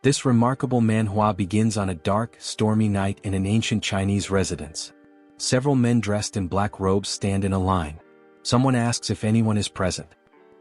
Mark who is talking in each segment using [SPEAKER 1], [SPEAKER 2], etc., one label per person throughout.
[SPEAKER 1] This remarkable manhua begins on a dark, stormy night in an ancient Chinese residence. Several men dressed in black robes stand in a line. Someone asks if anyone is present.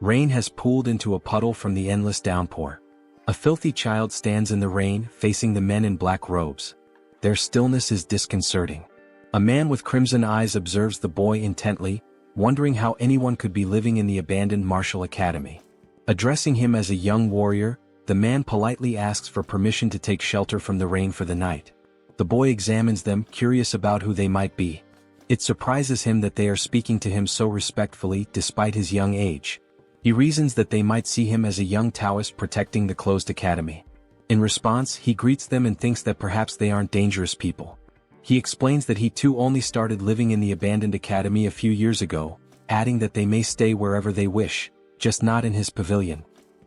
[SPEAKER 1] Rain has pooled into a puddle from the endless downpour. A filthy child stands in the rain, facing the men in black robes. Their stillness is disconcerting. A man with crimson eyes observes the boy intently, wondering how anyone could be living in the abandoned martial academy. Addressing him as a young warrior, the man politely asks for permission to take shelter from the rain for the night. The boy examines them, curious about who they might be. It surprises him that they are speaking to him so respectfully despite his young age. He reasons that they might see him as a young Taoist protecting the closed academy. In response, he greets them and thinks that perhaps they aren't dangerous people. He explains that he too only started living in the abandoned academy a few years ago, adding that they may stay wherever they wish, just not in his pavilion.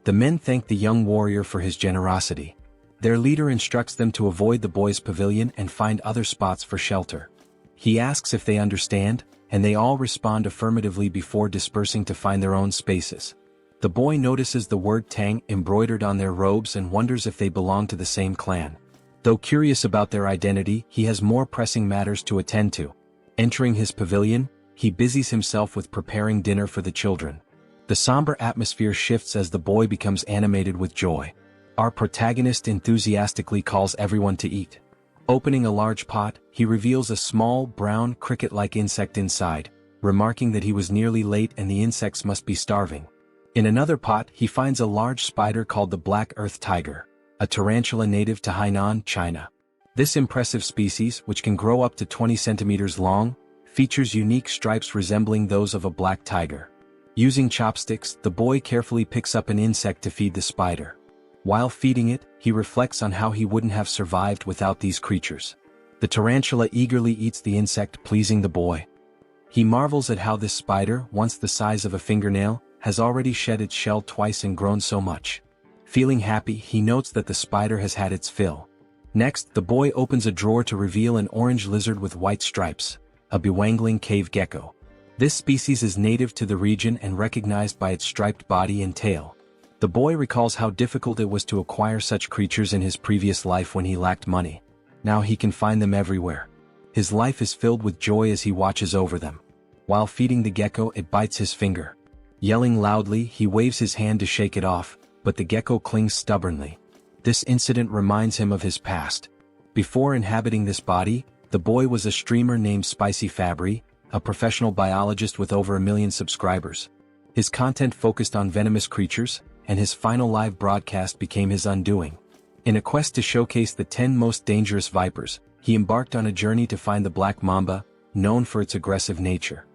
[SPEAKER 1] The men thank the young warrior for his generosity. Their leader instructs them to avoid the boy's pavilion and find other spots for shelter. He asks if they understand, and they all respond affirmatively before dispersing to find their own spaces. The boy notices the word Tang embroidered on their robes and wonders if they belong to the same clan. Though curious about their identity, he has more pressing matters to attend to. Entering his pavilion, he busies himself with preparing dinner for the children. The somber atmosphere shifts as the boy becomes animated with joy. Our protagonist enthusiastically calls everyone to eat. Opening a large pot, he reveals a small, brown, cricket-like insect inside, remarking that he was nearly late and the insects must be starving. In another pot, he finds a large spider called the black earth tiger, a tarantula native to Hainan, China. This impressive species, which can grow up to 20 centimeters long, features unique stripes resembling those of a black tiger. Using chopsticks, the boy carefully picks up an insect to feed the spider. While feeding it, he reflects on how he wouldn't have survived without these creatures. The tarantula eagerly eats the insect, pleasing the boy. He marvels at how this spider, once the size of a fingernail, has already shed its shell twice and grown so much. Feeling happy, he notes that the spider has had its fill. Next, the boy opens a drawer to reveal an orange lizard with white stripes, a bewangling cave gecko. This species is native to the region and recognized by its striped body and tail. The boy recalls how difficult it was to acquire such creatures in his previous life when he lacked money. Now he can find them everywhere. His life is filled with joy as he watches over them. While feeding the gecko, it bites his finger. Yelling loudly, he waves his hand to shake it off, but the gecko clings stubbornly. This incident reminds him of his past. Before inhabiting this body, the boy was a streamer named Spicy Fabre, a professional biologist with over 1 million subscribers. His content focused on venomous creatures, and his final live broadcast became his undoing. In a quest to showcase the 10 most dangerous vipers, he embarked on a journey to find the black mamba, known for its aggressive nature.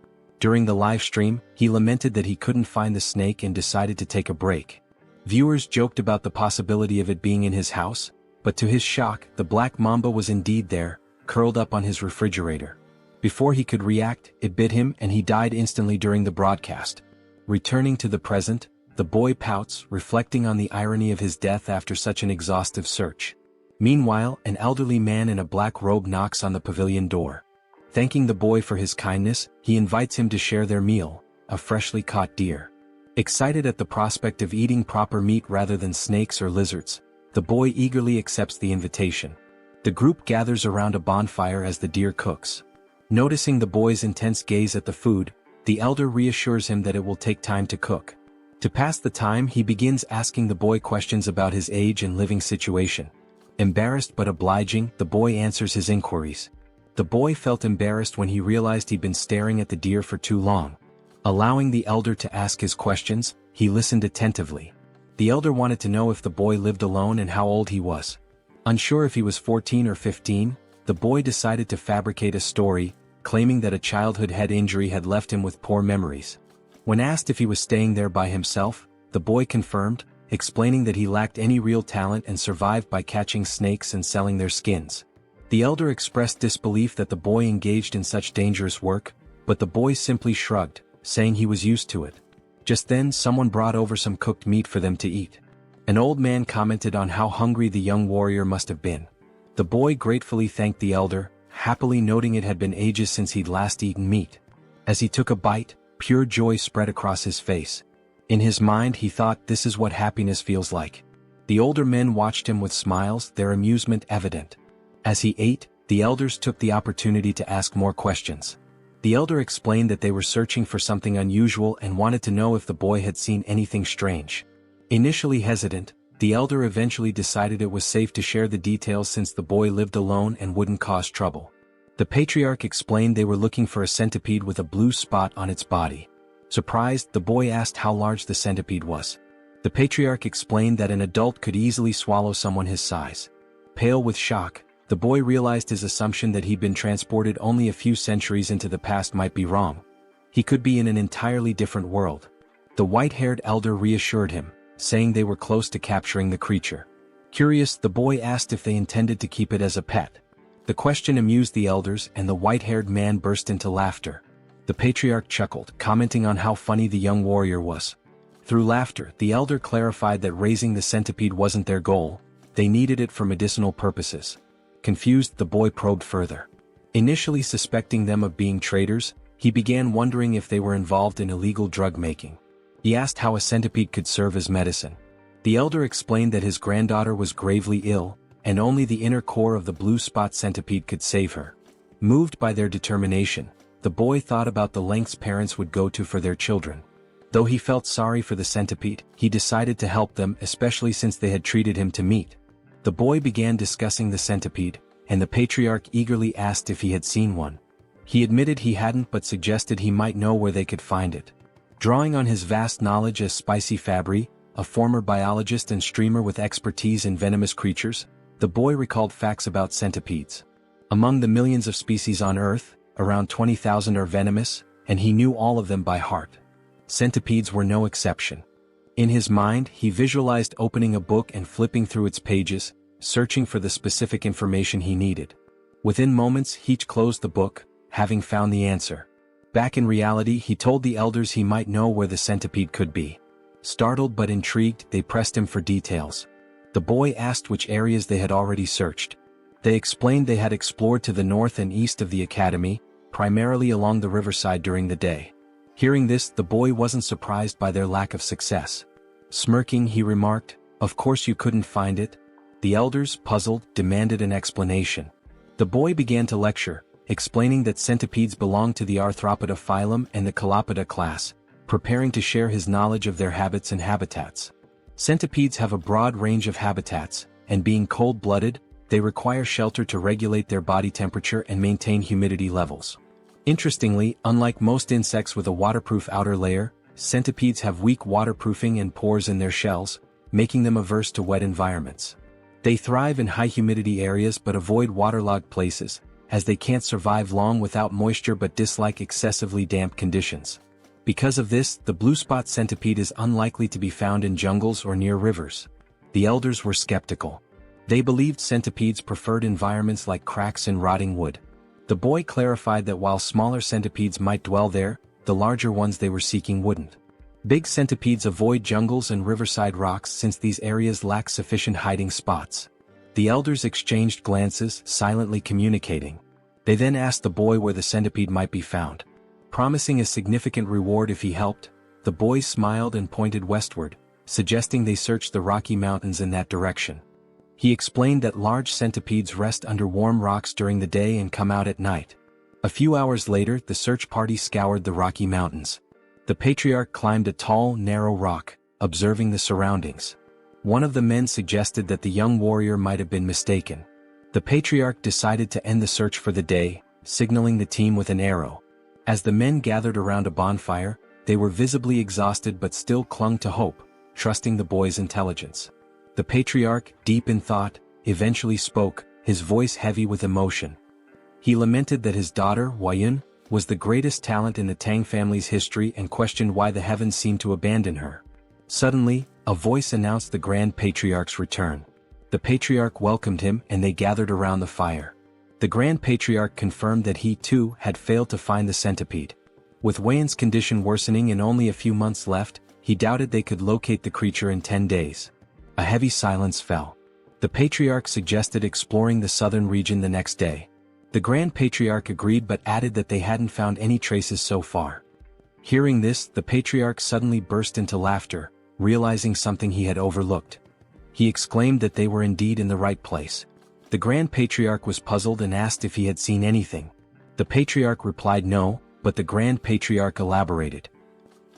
[SPEAKER 1] During the live stream, he lamented that he couldn't find the snake and decided to take a break. Viewers joked about the possibility of it being in his house, but to his shock, the black mamba was indeed there, curled up on his refrigerator. Before he could react, it bit him and he died instantly during the broadcast. Returning to the present, the boy pouts, reflecting on the irony of his death after such an exhaustive search. Meanwhile, an elderly man in a black robe knocks on the pavilion door. Thanking the boy for his kindness, he invites him to share their meal, a freshly caught deer. Excited at the prospect of eating proper meat rather than snakes or lizards, the boy eagerly accepts the invitation. The group gathers around a bonfire as the deer cooks. Noticing the boy's intense gaze at the food, the elder reassures him that it will take time to cook. To pass the time, he begins asking the boy questions about his age and living situation. Embarrassed but obliging, the boy answers his inquiries. The boy felt embarrassed when he realized he'd been staring at the deer for too long. Allowing the elder to ask his questions, he listened attentively. The elder wanted to know if the boy lived alone and how old he was. Unsure if he was 14 or 15, the boy decided to fabricate a story, claiming that a childhood head injury had left him with poor memories. When asked if he was staying there by himself, the boy confirmed, explaining that he lacked any real talent and survived by catching snakes and selling their skins. The elder expressed disbelief that the boy engaged in such dangerous work, but the boy simply shrugged, saying he was used to it. Just then, someone brought over some cooked meat for them to eat. An old man commented on how hungry the young warrior must have been. The boy gratefully thanked the elder, happily noting it had been ages since he'd last eaten meat. As he took a bite, pure joy spread across his face. In his mind, he thought, this is what happiness feels like. The older men watched him with smiles, their amusement evident. As he ate, the elders took the opportunity to ask more questions. The elder explained that they were searching for something unusual and wanted to know if the boy had seen anything strange. Initially hesitant, the elder eventually decided it was safe to share the details since the boy lived alone and wouldn't cause trouble. The patriarch explained they were looking for a centipede with a blue spot on its body. Surprised, the boy asked how large the centipede was. The patriarch explained that an adult could easily swallow someone his size. Pale with shock, the boy realized his assumption that he'd been transported only a few centuries into the past might be wrong. He could be in an entirely different world. The white-haired elder reassured him, saying they were close to capturing the creature. Curious, the boy asked if they intended to keep it as a pet. The question amused the elders and the white-haired man burst into laughter. The patriarch chuckled, commenting on how funny the young warrior was. Through laughter, the elder clarified that raising the centipede wasn't their goal, they needed it for medicinal purposes. Confused, the boy probed further. Initially suspecting them of being traitors, he began wondering if they were involved in illegal drug making. He asked how a centipede could serve as medicine. The elder explained that his granddaughter was gravely ill, and only the inner core of the blue spot centipede could save her. Moved by their determination, the boy thought about the lengths parents would go to for their children. Though he felt sorry for the centipede, he decided to help them, especially since they had treated him to meat. The boy began discussing the centipede, and the patriarch eagerly asked if he had seen one. He admitted he hadn't but suggested he might know where they could find it. Drawing on his vast knowledge as Spicy Fabre, a former biologist and streamer with expertise in venomous creatures, the boy recalled facts about centipedes. Among the millions of species on Earth, around 20,000 are venomous, and he knew all of them by heart. Centipedes were no exception. In his mind, he visualized opening a book and flipping through its pages, searching for the specific information he needed. Within moments, he closed the book, having found the answer. Back in reality, he told the elders he might know where the centipede could be. Startled but intrigued, they pressed him for details. The boy asked which areas they had already searched. They explained they had explored to the north and east of the academy, primarily along the riverside during the day. Hearing this, the boy wasn't surprised by their lack of success. Smirking, he remarked, "Of course you couldn't find it." The elders, puzzled, demanded an explanation. The boy began to lecture, explaining that centipedes belong to the Arthropoda phylum and the Calopoda class, preparing to share his knowledge of their habits and habitats. Centipedes have a broad range of habitats, and being cold-blooded, they require shelter to regulate their body temperature and maintain humidity levels. Interestingly, unlike most insects with a waterproof outer layer, centipedes have weak waterproofing and pores in their shells, making them averse to wet environments. They thrive in high-humidity areas but avoid waterlogged places, as they can't survive long without moisture but dislike excessively damp conditions. Because of this, the blue spot centipede is unlikely to be found in jungles or near rivers. The elders were skeptical. They believed centipedes preferred environments like cracks in rotting wood. The boy clarified that while smaller centipedes might dwell there, the larger ones they were seeking wouldn't. Big centipedes avoid jungles and riverside rocks since these areas lack sufficient hiding spots. The elders exchanged glances, silently communicating. They then asked the boy where the centipede might be found. Promising a significant reward if he helped, the boy smiled and pointed westward, suggesting they search the Rocky Mountains in that direction. He explained that large centipedes rest under warm rocks during the day and come out at night. A few hours later, the search party scoured the Rocky Mountains. The patriarch climbed a tall, narrow rock, observing the surroundings. One of the men suggested that the young warrior might have been mistaken. The patriarch decided to end the search for the day, signaling the team with an arrow. As the men gathered around a bonfire, they were visibly exhausted but still clung to hope, trusting the boy's intelligence. The patriarch, deep in thought, eventually spoke, his voice heavy with emotion. He lamented that his daughter, Huayun, was the greatest talent in the Tang family's history and questioned why the heavens seemed to abandon her. Suddenly, a voice announced the Grand Patriarch's return. The patriarch welcomed him and they gathered around the fire. The Grand Patriarch confirmed that he too had failed to find the centipede. With Huayun's condition worsening and only a few months left, he doubted they could locate the creature in 10 days. A heavy silence fell. The patriarch suggested exploring the southern region the next day. The Grand Patriarch agreed but added that they hadn't found any traces so far. Hearing this, the patriarch suddenly burst into laughter, realizing something he had overlooked. He exclaimed that they were indeed in the right place. The Grand Patriarch was puzzled and asked if he had seen anything. The Patriarch replied no, but the Grand Patriarch elaborated.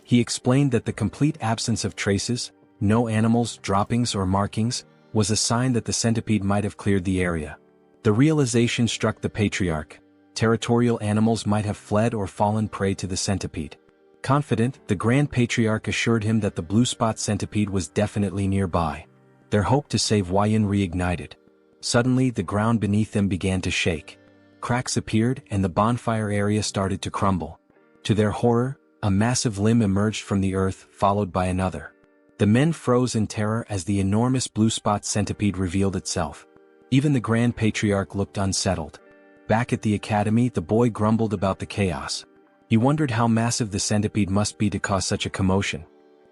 [SPEAKER 1] He explained that the complete absence of traces, no animals, droppings or markings, was a sign that the centipede might have cleared the area. The realization struck the Patriarch. Territorial animals might have fled or fallen prey to the centipede. Confident, the Grand Patriarch assured him that the blue spot centipede was definitely nearby. Their hope to save Huayan reignited. Suddenly the ground beneath them began to shake. Cracks appeared and the bonfire area started to crumble. To their horror, a massive limb emerged from the earth, followed by another. The men froze in terror as the enormous blue spot centipede revealed itself. Even the Grand Patriarch looked unsettled. Back at the academy, the boy grumbled about the chaos. He wondered how massive the centipede must be to cause such a commotion.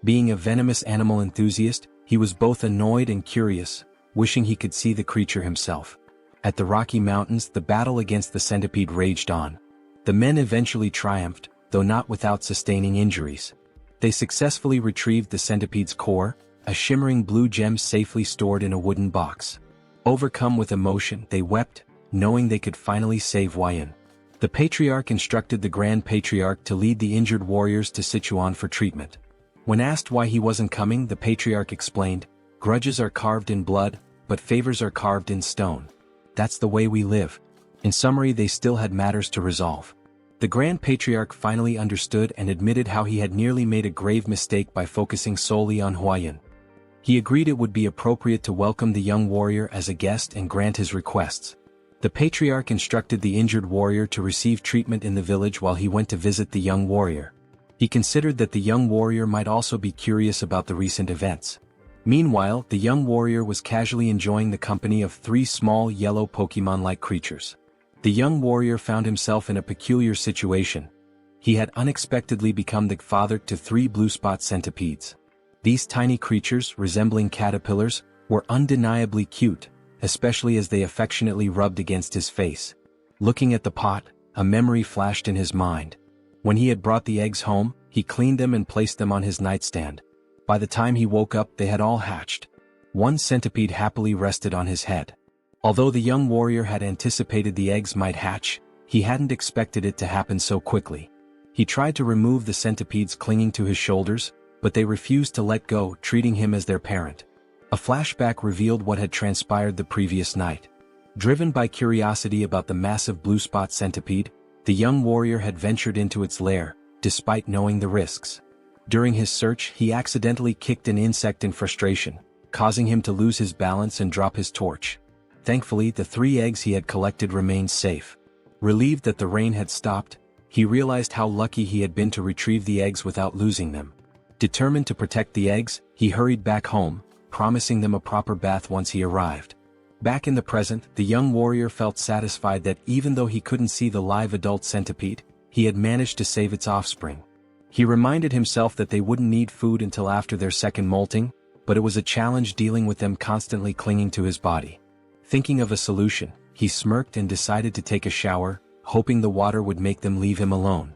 [SPEAKER 1] Being a venomous animal enthusiast, he was both annoyed and curious, wishing he could see the creature himself. At the Rocky Mountains, the battle against the centipede raged on. The men eventually triumphed, though not without sustaining injuries. They successfully retrieved the centipede's core, a shimmering blue gem safely stored in a wooden box. Overcome with emotion, they wept, knowing they could finally save Huayan. The Patriarch instructed the Grand Patriarch to lead the injured warriors to Sichuan for treatment. When asked why he wasn't coming, the Patriarch explained, "Grudges are carved in blood, but favors are carved in stone. That's the way we live." In summary, they still had matters to resolve. The Grand Patriarch finally understood and admitted how he had nearly made a grave mistake by focusing solely on Huayan. He agreed it would be appropriate to welcome the young warrior as a guest and grant his requests. The Patriarch instructed the injured warrior to receive treatment in the village while he went to visit the young warrior. He considered that the young warrior might also be curious about the recent events. Meanwhile, the young warrior was casually enjoying the company of 3 small yellow Pokemon-like creatures. The young warrior found himself in a peculiar situation. He had unexpectedly become the father to 3 blue spot centipedes. These tiny creatures, resembling caterpillars, were undeniably cute, especially as they affectionately rubbed against his face. Looking at the pot, a memory flashed in his mind. When he had brought the eggs home, he cleaned them and placed them on his nightstand. By the time he woke up, they had all hatched. 1 centipede happily rested on his head. Although the young warrior had anticipated the eggs might hatch, he hadn't expected it to happen so quickly. He tried to remove the centipedes clinging to his shoulders, but they refused to let go, treating him as their parent. A flashback revealed what had transpired the previous night. Driven by curiosity about the massive blue spot centipede, the young warrior had ventured into its lair, despite knowing the risks. During his search, he accidentally kicked an insect in frustration, causing him to lose his balance and drop his torch. Thankfully, the 3 eggs he had collected remained safe. Relieved that the rain had stopped, he realized how lucky he had been to retrieve the eggs without losing them. Determined to protect the eggs, he hurried back home, promising them a proper bath once he arrived. Back in the present, the young warrior felt satisfied that even though he couldn't see the live adult centipede, he had managed to save its offspring. He reminded himself that they wouldn't need food until after their second molting, but it was a challenge dealing with them constantly clinging to his body. Thinking of a solution, he smirked and decided to take a shower, hoping the water would make them leave him alone.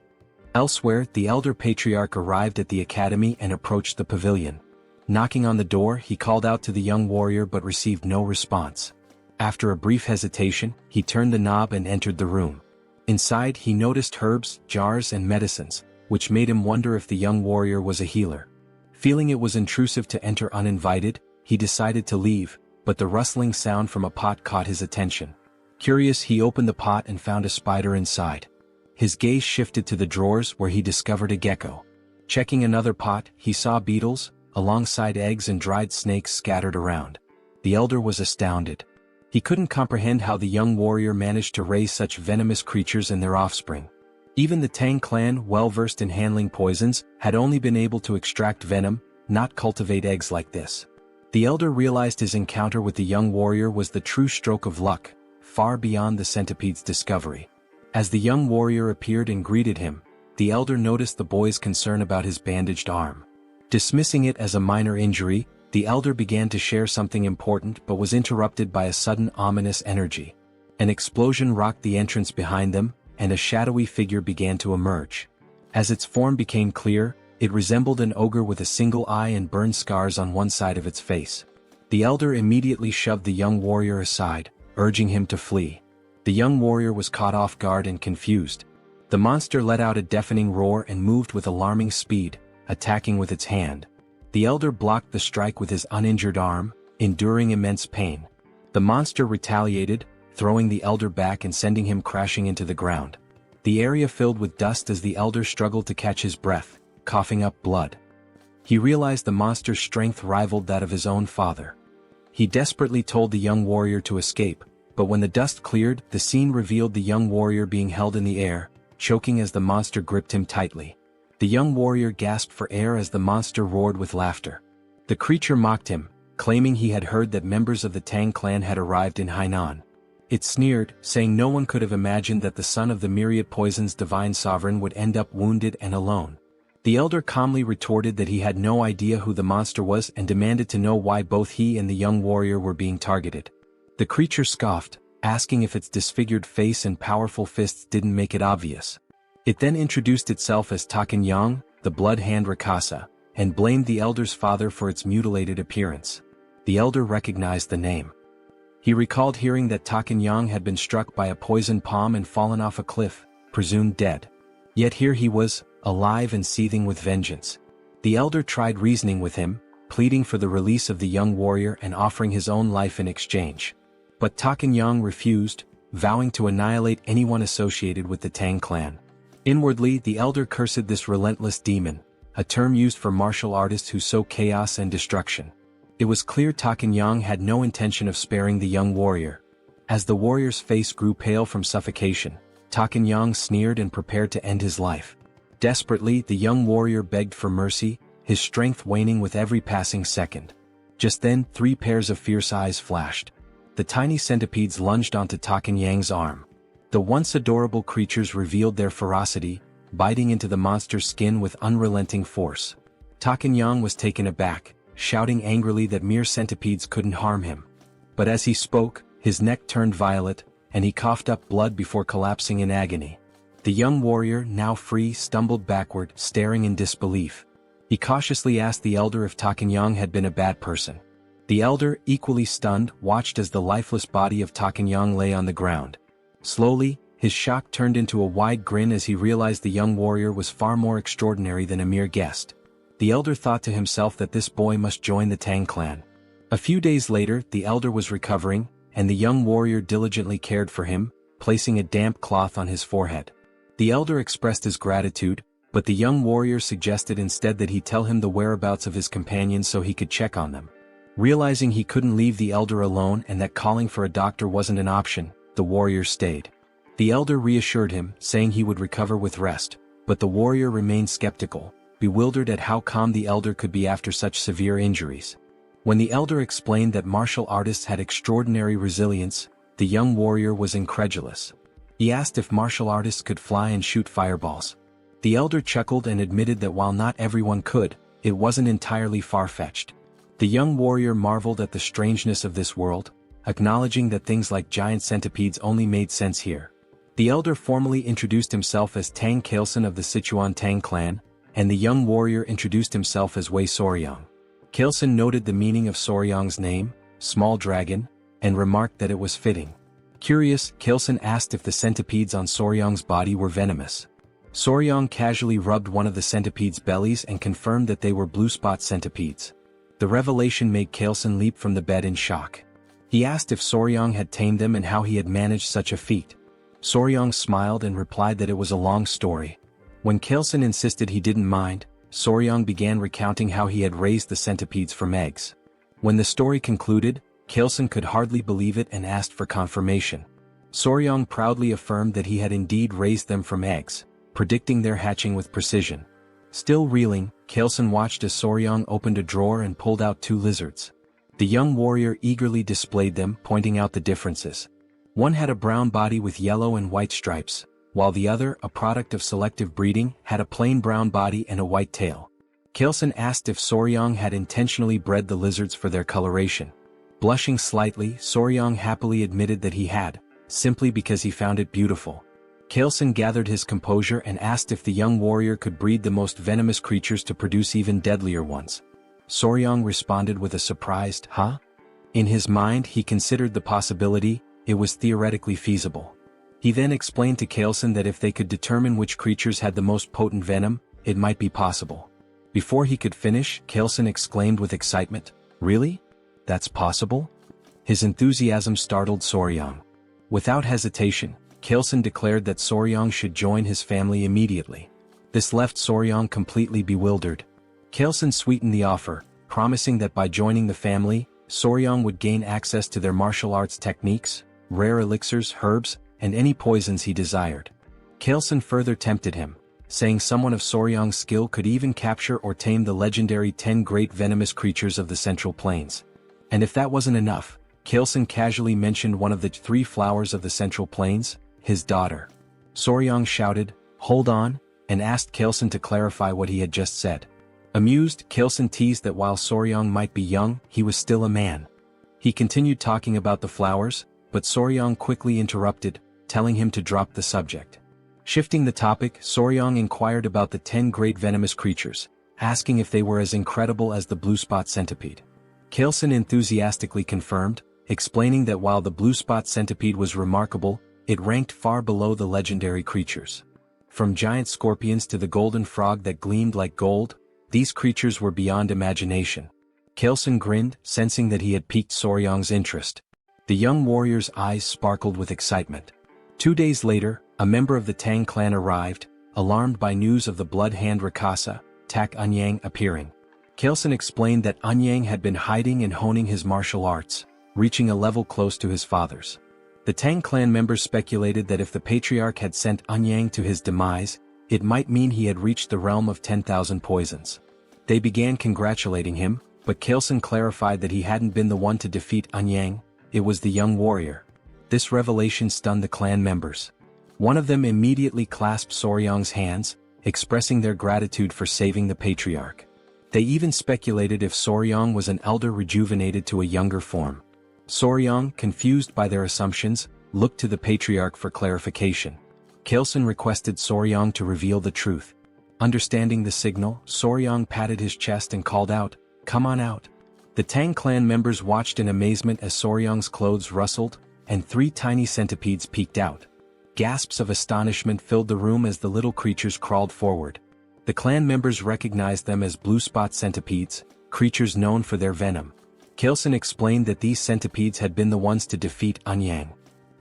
[SPEAKER 1] Elsewhere, the elder patriarch arrived at the academy and approached the pavilion. Knocking on the door, he called out to the young warrior but received no response. After a brief hesitation, he turned the knob and entered the room. Inside, he noticed herbs, jars and medicines, which made him wonder if the young warrior was a healer. Feeling it was intrusive to enter uninvited, he decided to leave, but the rustling sound from a pot caught his attention. Curious, he opened the pot and found a spider inside. His gaze shifted to the drawers where he discovered a gecko. Checking another pot, he saw beetles, alongside eggs and dried snakes scattered around. The elder was astounded. He couldn't comprehend how the young warrior managed to raise such venomous creatures and their offspring. Even the Tang clan, well-versed in handling poisons, had only been able to extract venom, not cultivate eggs like this. The elder realized his encounter with the young warrior was the true stroke of luck, far beyond the centipede's discovery. As the young warrior appeared and greeted him, the elder noticed the boy's concern about his bandaged arm. Dismissing it as a minor injury, the elder began to share something important but was interrupted by a sudden ominous energy. An explosion rocked the entrance behind them, and a shadowy figure began to emerge. As its form became clear, it resembled an ogre with a single eye and burn scars on one side of its face. The elder immediately shoved the young warrior aside, urging him to flee. The young warrior was caught off guard and confused. The monster let out a deafening roar and moved with alarming speed, attacking with its hand. The elder blocked the strike with his uninjured arm, enduring immense pain. The monster retaliated, throwing the elder back and sending him crashing into the ground. The area filled with dust as the elder struggled to catch his breath, coughing up blood. He realized the monster's strength rivaled that of his own father. He desperately told the young warrior to escape, but when the dust cleared, the scene revealed the young warrior being held in the air, choking as the monster gripped him tightly. The young warrior gasped for air as the monster roared with laughter. The creature mocked him, claiming he had heard that members of the Tang clan had arrived in Hainan. It sneered, saying no one could have imagined that the son of the myriad poison's divine sovereign would end up wounded and alone. The elder calmly retorted that he had no idea who the monster was and demanded to know why both he and the young warrior were being targeted. The creature scoffed, asking if its disfigured face and powerful fists didn't make it obvious. It then introduced itself as Takenyang, the blood hand Rakasa, and blamed the elder's father for its mutilated appearance. The elder recognized the name. He recalled hearing that Takenyang had been struck by a poison palm and fallen off a cliff, presumed dead. Yet here he was, alive and seething with vengeance. The elder tried reasoning with him, pleading for the release of the young warrior and offering his own life in exchange. But Takenyang refused, vowing to annihilate anyone associated with the Tang clan. Inwardly, the elder cursed this relentless demon, a term used for martial artists who sow chaos and destruction. It was clear Takenyang had no intention of sparing the young warrior. As the warrior's face grew pale from suffocation, Takenyang sneered and prepared to end his life. Desperately, the young warrior begged for mercy, his strength waning with every passing second. Just then, 3 pairs of fierce eyes flashed. The tiny centipedes lunged onto Takenyang's arm. The once adorable creatures revealed their ferocity, biting into the monster's skin with unrelenting force. Takenyang was taken aback, shouting angrily that mere centipedes couldn't harm him. But as he spoke, his neck turned violet, and he coughed up blood before collapsing in agony. The young warrior, now free, stumbled backward, staring in disbelief. He cautiously asked the elder if Takenyang had been a bad person. The elder, equally stunned, watched as the lifeless body of Takenyang lay on the ground. Slowly, his shock turned into a wide grin as he realized the young warrior was far more extraordinary than a mere guest. The elder thought to himself that this boy must join the Tang clan. A few days later, the elder was recovering, and the young warrior diligently cared for him, placing a damp cloth on his forehead. The elder expressed his gratitude, but the young warrior suggested instead that he tell him the whereabouts of his companions so he could check on them. Realizing he couldn't leave the elder alone and that calling for a doctor wasn't an option, the warrior stayed. The elder reassured him, saying he would recover with rest, but the warrior remained skeptical, bewildered at how calm the elder could be after such severe injuries. When the elder explained that martial artists had extraordinary resilience, the young warrior was incredulous. He asked if martial artists could fly and shoot fireballs. The elder chuckled and admitted that while not everyone could, it wasn't entirely far-fetched. The young warrior marveled at the strangeness of this world, acknowledging that things like giant centipedes only made sense here. The elder formally introduced himself as Tang Kailson of the Sichuan Tang Clan, and the young warrior introduced himself as Wei Soryang. Kailson noted the meaning of Soryang's name, small dragon, and remarked that it was fitting. Curious, Kailson asked if the centipedes on Soryang's body were venomous. Soryang casually rubbed one of the centipedes' bellies and confirmed that they were blue spot centipedes. The revelation made Kailson leap from the bed in shock. He asked if Soryang had tamed them and how he had managed such a feat. Soryang smiled and replied that it was a long story. When Kailson insisted he didn't mind, Soryang began recounting how he had raised the centipedes from eggs. When the story concluded, Kailson could hardly believe it and asked for confirmation. Soryang proudly affirmed that he had indeed raised them from eggs, predicting their hatching with precision. Still reeling, Kailson watched as Soryang opened a drawer and pulled out 2 lizards. The young warrior eagerly displayed them, pointing out the differences. One had a brown body with yellow and white stripes, while the other, a product of selective breeding, had a plain brown body and a white tail. Kailson asked if Soryang had intentionally bred the lizards for their coloration. Blushing slightly, Soryang happily admitted that he had, simply because he found it beautiful. Kailson gathered his composure and asked if the young warrior could breed the most venomous creatures to produce even deadlier ones. Soryang responded with a surprised, "Huh?" In his mind he considered the possibility, it was theoretically feasible. He then explained to Kaleson that if they could determine which creatures had the most potent venom, it might be possible. Before he could finish, Kaleson exclaimed with excitement, "Really? That's possible?" His enthusiasm startled Soryang. Without hesitation, Kaleson declared that Soryang should join his family immediately. This left Soryang completely bewildered. Kaleson sweetened the offer, promising that by joining the family, Soryang would gain access to their martial arts techniques, rare elixirs, herbs, and any poisons he desired. Kaleson further tempted him, saying someone of Soryang's skill could even capture or tame the legendary 10 great venomous creatures of the Central Plains. And if that wasn't enough, Kaleson casually mentioned one of the 3 flowers of the Central Plains, his daughter. Soryang shouted, "Hold on," and asked Kaleson to clarify what he had just said. Amused, Kaleson teased that while Soryang might be young, he was still a man. He continued talking about the flowers, but Soryang quickly interrupted, telling him to drop the subject. Shifting the topic, Soryang inquired about the 10 great venomous creatures, asking if they were as incredible as the blue spot centipede. Kaleson enthusiastically confirmed, explaining that while the blue spot centipede was remarkable, it ranked far below the legendary creatures. From giant scorpions to the golden frog that gleamed like gold, these creatures were beyond imagination. Kaleson grinned, sensing that he had piqued Soryang's interest. The young warrior's eyes sparkled with excitement. 2 days later, a member of the Tang clan arrived, alarmed by news of the blood hand Rakasa, Tak Anyang appearing. Kaleson explained that Anyang had been hiding and honing his martial arts, reaching a level close to his father's. The Tang clan members speculated that if the patriarch had sent Anyang to his demise, it might mean he had reached the realm of 10,000 poisons. They began congratulating him, but Kaleson clarified that he hadn't been the one to defeat Anyang, it was the young warrior. This revelation stunned the clan members. One of them immediately clasped Soryang's hands, expressing their gratitude for saving the patriarch. They even speculated if Soryang was an elder rejuvenated to a younger form. Soryang, confused by their assumptions, looked to the patriarch for clarification. Kaleson requested Soryang to reveal the truth. Understanding the signal, Soryang patted his chest and called out, "Come on out." The Tang clan members watched in amazement as Soryang's clothes rustled, and 3 tiny centipedes peeked out. Gasps of astonishment filled the room as the little creatures crawled forward. The clan members recognized them as blue spot centipedes, creatures known for their venom. Kaleson explained that these centipedes had been the ones to defeat Anyang.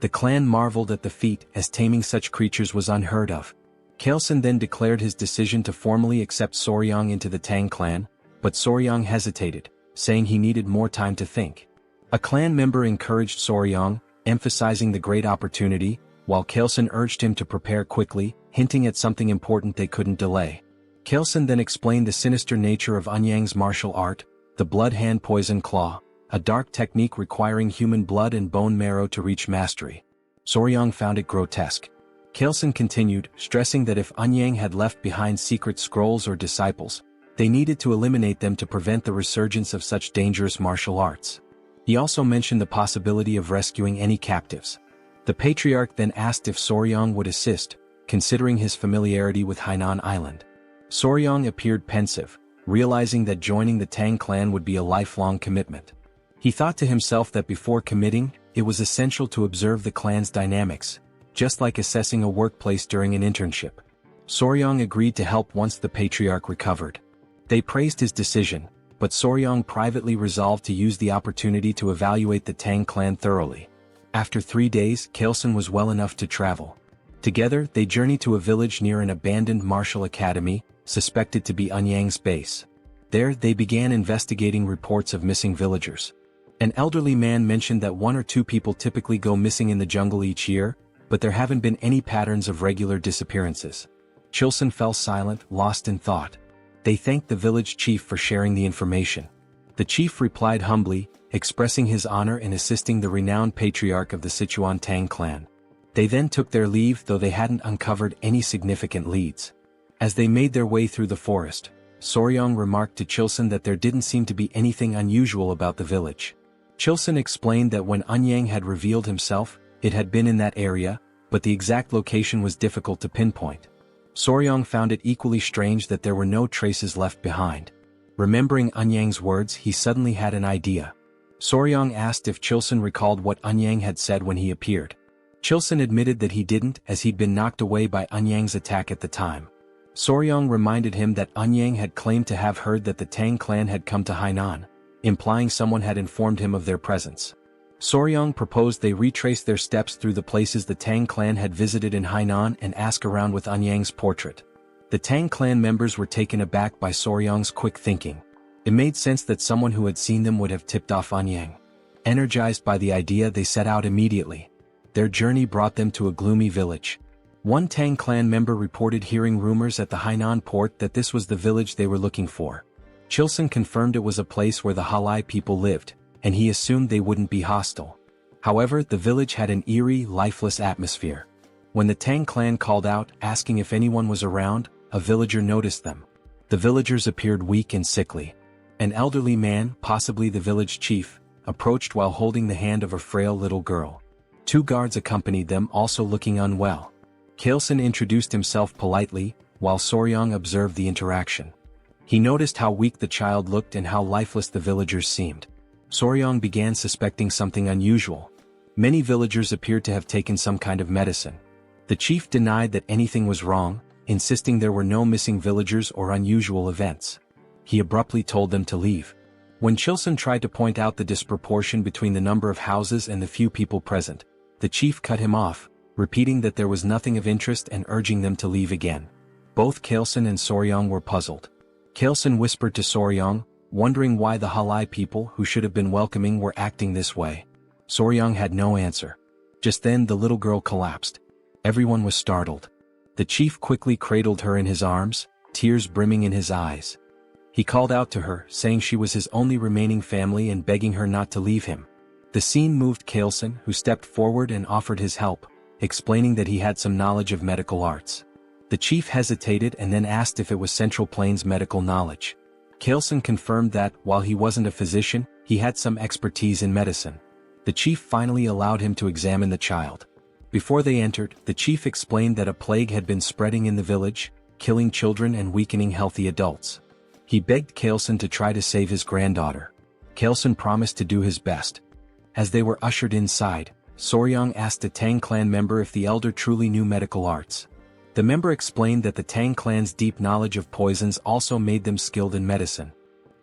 [SPEAKER 1] The clan marveled at the feat, as taming such creatures was unheard of. Kaleson then declared his decision to formally accept Soryang into the Tang clan, but Soryang hesitated, saying he needed more time to think. A clan member encouraged Soryang, emphasizing the great opportunity, while Kaleson urged him to prepare quickly, hinting at something important they couldn't delay. Kaleson then explained the sinister nature of Anyang's martial art, the blood hand poison claw, a dark technique requiring human blood and bone marrow to reach mastery. Soryang found it grotesque. Kaleson continued, stressing that if Anyang had left behind secret scrolls or disciples, they needed to eliminate them to prevent the resurgence of such dangerous martial arts. He also mentioned the possibility of rescuing any captives. The patriarch then asked if Soryang would assist, considering his familiarity with Hainan Island. Soryang appeared pensive, realizing that joining the Tang clan would be a lifelong commitment. He thought to himself that before committing, it was essential to observe the clan's dynamics, just like assessing a workplace during an internship. Soryang agreed to help once the patriarch recovered. They praised his decision, but Soryang privately resolved to use the opportunity to evaluate the Tang clan thoroughly. After 3 days, Kaleson was well enough to travel. Together, they journeyed to a village near an abandoned martial academy, suspected to be Anyang's base. There, they began investigating reports of missing villagers. An elderly man mentioned that 1 or 2 people typically go missing in the jungle each year, but there haven't been any patterns of regular disappearances. Chilson fell silent, lost in thought. They thanked the village chief for sharing the information. The chief replied humbly, expressing his honor in assisting the renowned patriarch of the Sichuan Tang Clan. They then took their leave, though they hadn't uncovered any significant leads. As they made their way through the forest, Soryang remarked to Chilson that there didn't seem to be anything unusual about the village. Chilson explained that when Anyang had revealed himself, it had been in that area, but the exact location was difficult to pinpoint. Soryang found it equally strange that there were no traces left behind. Remembering Anyang's words, he suddenly had an idea. Soryang asked if Chilson recalled what Eunhyang had said when he appeared. Chilson admitted that he didn't, as he'd been knocked away by Eunhyang's attack at the time. Soryang reminded him that Eunhyang had claimed to have heard that the Tang clan had come to Hainan, implying someone had informed him of their presence. Soryang proposed they retrace their steps through the places the Tang clan had visited in Hainan and ask around with Eunhyang's portrait. The Tang clan members were taken aback by Soryang's quick thinking. It made sense that someone who had seen them would have tipped off Eunhyang. Energized by the idea, they set out immediately. Their journey brought them to a gloomy village. One Tang clan member reported hearing rumors at the Hainan port that this was the village they were looking for. Chilson confirmed it was a place where the Halai people lived, and he assumed they wouldn't be hostile. However, the village had an eerie, lifeless atmosphere. When the Tang clan called out, asking if anyone was around, a villager noticed them. The villagers appeared weak and sickly. An elderly man, possibly the village chief, approached while holding the hand of a frail little girl. Two guards accompanied them, also looking unwell. Kaleson introduced himself politely, while Soryang observed the interaction. He noticed how weak the child looked and how lifeless the villagers seemed. Soryang began suspecting something unusual. Many villagers appeared to have taken some kind of medicine. The chief denied that anything was wrong, insisting there were no missing villagers or unusual events. He abruptly told them to leave. When Chilson tried to point out the disproportion between the number of houses and the few people present, the chief cut him off, repeating that there was nothing of interest and urging them to leave again. Both Kaleson and Soryang were puzzled. Kaleson whispered to Soryang, wondering why the Halai people who should have been welcoming were acting this way. Soryang had no answer. Just then the little girl collapsed. Everyone was startled. The chief quickly cradled her in his arms, tears brimming in his eyes. He called out to her, saying she was his only remaining family and begging her not to leave him. The scene moved Kaleson, who stepped forward and offered his help, explaining that he had some knowledge of medical arts. The chief hesitated and then asked if it was Central Plains medical knowledge. Kaleson confirmed that, while he wasn't a physician, he had some expertise in medicine. The chief finally allowed him to examine the child. Before they entered, the chief explained that a plague had been spreading in the village, killing children and weakening healthy adults. He begged Kaleson to try to save his granddaughter. Kaleson promised to do his best. As they were ushered inside, Soryang asked a Tang clan member if the elder truly knew medical arts. The member explained that the Tang clan's deep knowledge of poisons also made them skilled in medicine.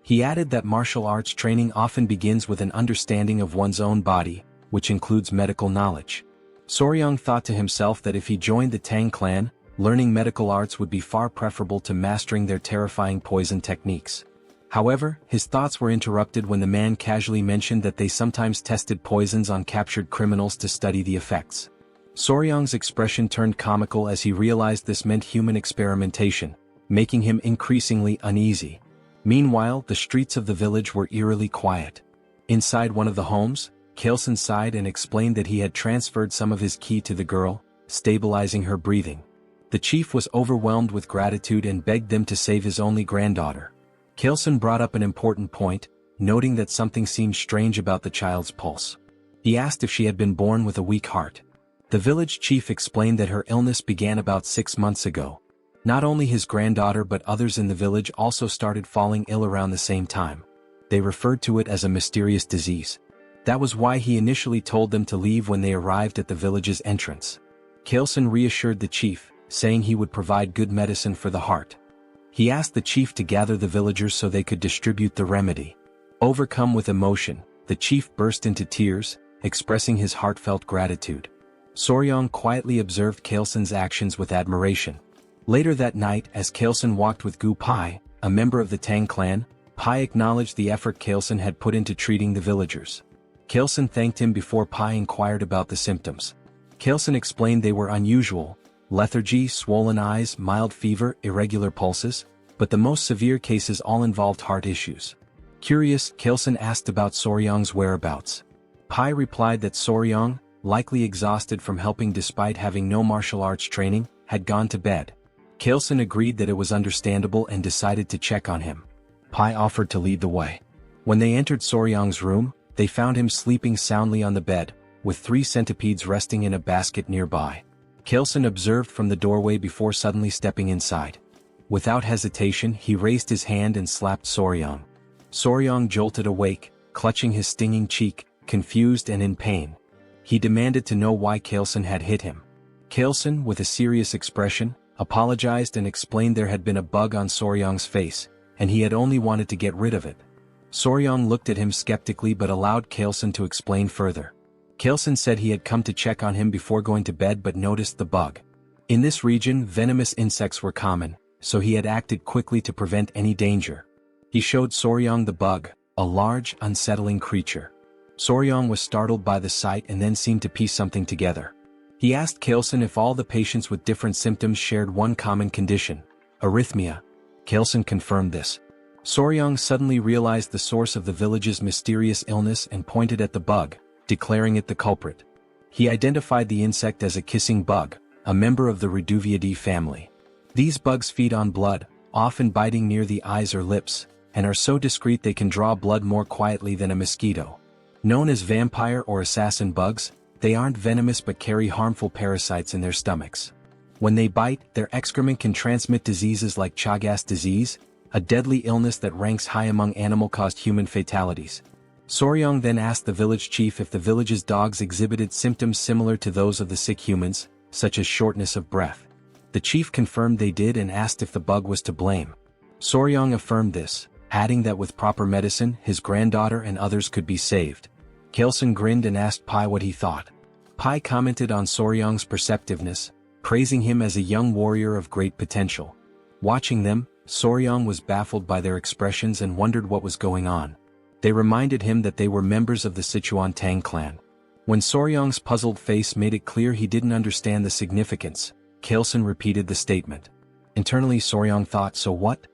[SPEAKER 1] He added that martial arts training often begins with an understanding of one's own body, which includes medical knowledge. Soryang thought to himself that if he joined the Tang clan, learning medical arts would be far preferable to mastering their terrifying poison techniques. However, his thoughts were interrupted when the man casually mentioned that they sometimes tested poisons on captured criminals to study the effects. Soryang's expression turned comical as he realized this meant human experimentation, making him increasingly uneasy. Meanwhile, the streets of the village were eerily quiet. Inside one of the homes, Kaleson sighed and explained that he had transferred some of his ki to the girl, stabilizing her breathing. The chief was overwhelmed with gratitude and begged them to save his only granddaughter. Kaleson brought up an important point, noting that something seemed strange about the child's pulse. He asked if she had been born with a weak heart. The village chief explained that her illness began about 6 months ago. Not only his granddaughter but others in the village also started falling ill around the same time. They referred to it as a mysterious disease. That was why he initially told them to leave when they arrived at the village's entrance. Kaleson reassured the chief, saying he would provide good medicine for the heart. He asked the chief to gather the villagers so they could distribute the remedy. Overcome with emotion, the chief burst into tears, expressing his heartfelt gratitude. Soryang quietly observed Kaleson's actions with admiration. Later that night, as Kaleson walked with Gu Pai, a member of the Tang clan, Pai acknowledged the effort Kaleson had put into treating the villagers. Kaleson thanked him before Pai inquired about the symptoms. Kaleson explained they were unusual: lethargy, swollen eyes, mild fever, irregular pulses, but the most severe cases all involved heart issues. Curious, Kaleson asked about Soryang's whereabouts. Pai replied that Soryang, likely exhausted from helping despite having no martial arts training, had gone to bed. Kaleson agreed that it was understandable and decided to check on him. Pai offered to lead the way. When they entered Soryang's room, they found him sleeping soundly on the bed, with 3 centipedes resting in a basket nearby. Kaleson observed from the doorway before suddenly stepping inside. Without hesitation, he raised his hand and slapped Soryang. Soryang jolted awake, clutching his stinging cheek, confused and in pain. He demanded to know why Kaelson had hit him. Kaelson, with a serious expression, apologized and explained there had been a bug on Soryong's face, and he had only wanted to get rid of it. Soryong looked at him skeptically but allowed Kaelson to explain further. Kaelson said he had come to check on him before going to bed but noticed the bug. In this region, venomous insects were common, so he had acted quickly to prevent any danger. He showed Soryong the bug, a large, unsettling creature. Soryong was startled by the sight and then seemed to piece something together. He asked Kaelson if all the patients with different symptoms shared one common condition: arrhythmia. Kaelson confirmed this. Soryong suddenly realized the source of the village's mysterious illness and pointed at the bug, declaring it the culprit. He identified the insect as a kissing bug, a member of the Reduviidae family. These bugs feed on blood, often biting near the eyes or lips, and are so discreet they can draw blood more quietly than a mosquito. Known as vampire or assassin bugs, they aren't venomous but carry harmful parasites in their stomachs. When they bite, their excrement can transmit diseases like Chagas disease, a deadly illness that ranks high among animal-caused human fatalities. Soryong then asked the village chief if the village's dogs exhibited symptoms similar to those of the sick humans, such as shortness of breath. The chief confirmed they did and asked if the bug was to blame. Soryong affirmed this, adding that with proper medicine, his granddaughter and others could be saved. Kaelson grinned and asked Pai what he thought. Pai commented on Soryong's perceptiveness, praising him as a young warrior of great potential. Watching them, Soryong was baffled by their expressions and wondered what was going on. They reminded him that they were members of the Sichuan Tang Clan. When Soryong's puzzled face made it clear he didn't understand the significance, Kaelson repeated the statement. Internally Soryong thought, so what?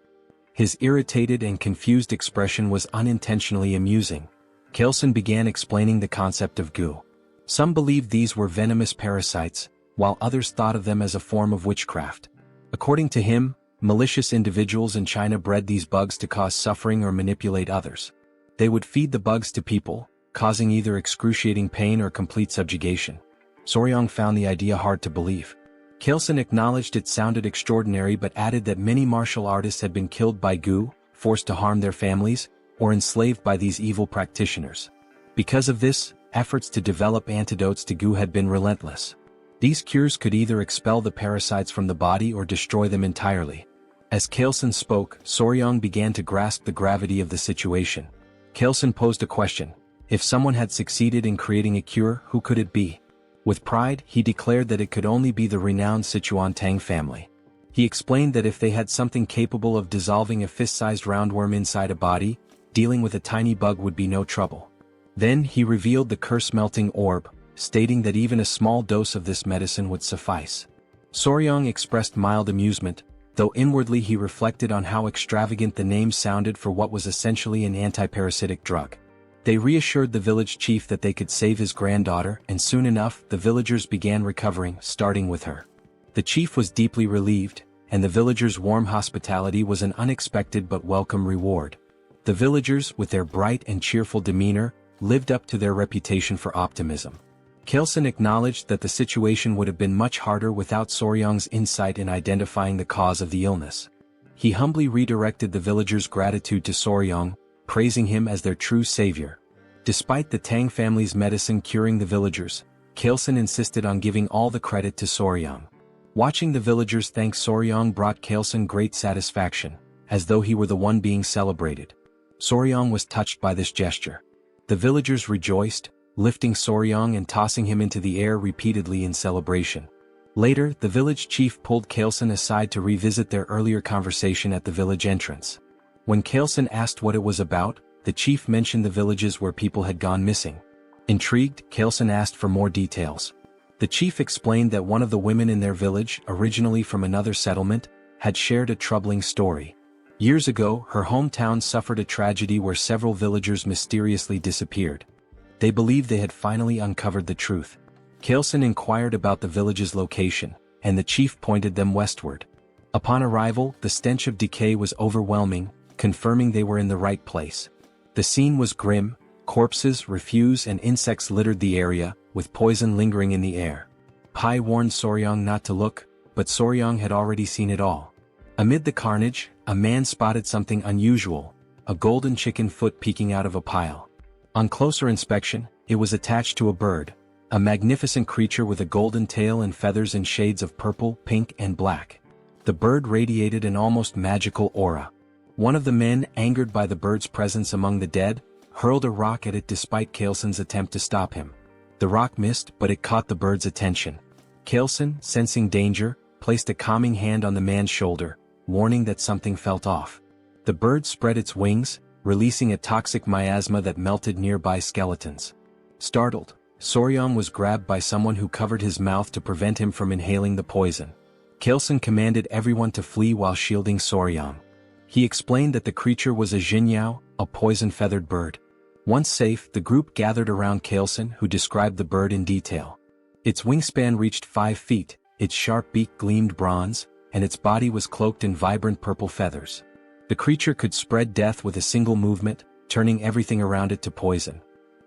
[SPEAKER 1] His irritated and confused expression was unintentionally amusing. Kaelson began explaining the concept of goo. Some believed these were venomous parasites, while others thought of them as a form of witchcraft. According to him, malicious individuals in China bred these bugs to cause suffering or manipulate others. They would feed the bugs to people, causing either excruciating pain or complete subjugation. Soryong found the idea hard to believe. Kaelson acknowledged it sounded extraordinary but added that many martial artists had been killed by goo, forced to harm their families, or enslaved by these evil practitioners. Because of this, efforts to develop antidotes to goo had been relentless. These cures could either expel the parasites from the body or destroy them entirely. As Kaelson spoke, Soryong began to grasp the gravity of the situation. Kaelson posed a question. If someone had succeeded in creating a cure, who could it be? With pride, he declared that it could only be the renowned Sichuan Tang family. He explained that if they had something capable of dissolving a fist-sized roundworm inside a body, dealing with a tiny bug would be no trouble. Then he revealed the curse-melting orb, stating that even a small dose of this medicine would suffice. Soryong expressed mild amusement, though inwardly he reflected on how extravagant the name sounded for what was essentially an antiparasitic drug. They reassured the village chief that they could save his granddaughter, and soon enough the villagers began recovering, starting with her. The chief was deeply relieved, and the villagers' warm hospitality was an unexpected but welcome reward. The villagers, with their bright and cheerful demeanor, lived up to their reputation for optimism. Kaelson acknowledged that the situation would have been much harder without Soryong's insight in identifying the cause of the illness. He humbly redirected the villagers' gratitude to Soryong, praising him as their true savior. Despite the Tang family's medicine curing the villagers, Kaelson insisted on giving all the credit to Soryong. Watching the villagers thank Soryong brought Kaelson great satisfaction, as though he were the one being celebrated. Soryong was touched by this gesture. The villagers rejoiced, lifting Soryong and tossing him into the air repeatedly in celebration. Later, the village chief pulled Kaelson aside to revisit their earlier conversation at the village entrance. When Kaelson asked what it was about, the chief mentioned the villages where people had gone missing. Intrigued, Kaelson asked for more details. The chief explained that one of the women in their village, originally from another settlement, had shared a troubling story. Years ago, her hometown suffered a tragedy where several villagers mysteriously disappeared. They believed they had finally uncovered the truth. Kaelson inquired about the village's location, and the chief pointed them westward. Upon arrival, the stench of decay was overwhelming, confirming they were in the right place. The scene was grim, corpses, refuse and insects littered the area, with poison lingering in the air. Pai warned Soryong not to look, but Soryong had already seen it all. Amid the carnage, a man spotted something unusual, a golden chicken foot peeking out of a pile. On closer inspection, it was attached to a bird, a magnificent creature with a golden tail and feathers in shades of purple, pink and black. The bird radiated an almost magical aura. One of the men, angered by the bird's presence among the dead, hurled a rock at it despite Kaelson's attempt to stop him. The rock missed, but it caught the bird's attention. Kaelson, sensing danger, placed a calming hand on the man's shoulder, warning that something felt off. The bird spread its wings, releasing a toxic miasma that melted nearby skeletons. Startled, Soryong was grabbed by someone who covered his mouth to prevent him from inhaling the poison. Kaelson commanded everyone to flee while shielding Soryong. He explained that the creature was a Jinyao, a poison-feathered bird. Once safe, the group gathered around Kaelson, who described the bird in detail. Its wingspan reached 5 feet, its sharp beak gleamed bronze, and its body was cloaked in vibrant purple feathers. The creature could spread death with a single movement, turning everything around it to poison.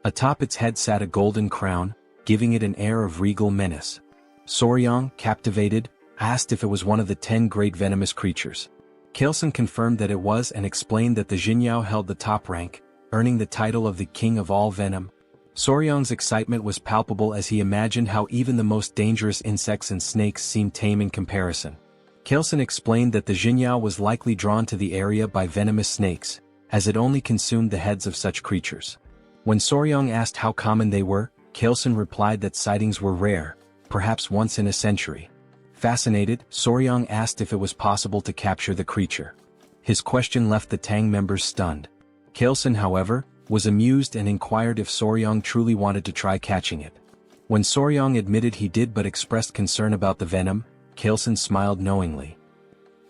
[SPEAKER 1] Atop its head sat a golden crown, giving it an air of regal menace. Soryong, captivated, asked if it was one of the 10 great venomous creatures. Kaelson confirmed that it was and explained that the Jinyao held the top rank, earning the title of the king of all venom. Soryong's excitement was palpable as he imagined how even the most dangerous insects and snakes seemed tame in comparison. Kaelson explained that the Jinyao was likely drawn to the area by venomous snakes, as it only consumed the heads of such creatures. When Soryong asked how common they were, Kaelson replied that sightings were rare, perhaps once in a century. Fascinated, Soryong asked if it was possible to capture the creature. His question left the Tang members stunned. Kaelson, however, was amused and inquired if Soryong truly wanted to try catching it. When Soryong admitted he did but expressed concern about the venom, Kaelson smiled knowingly.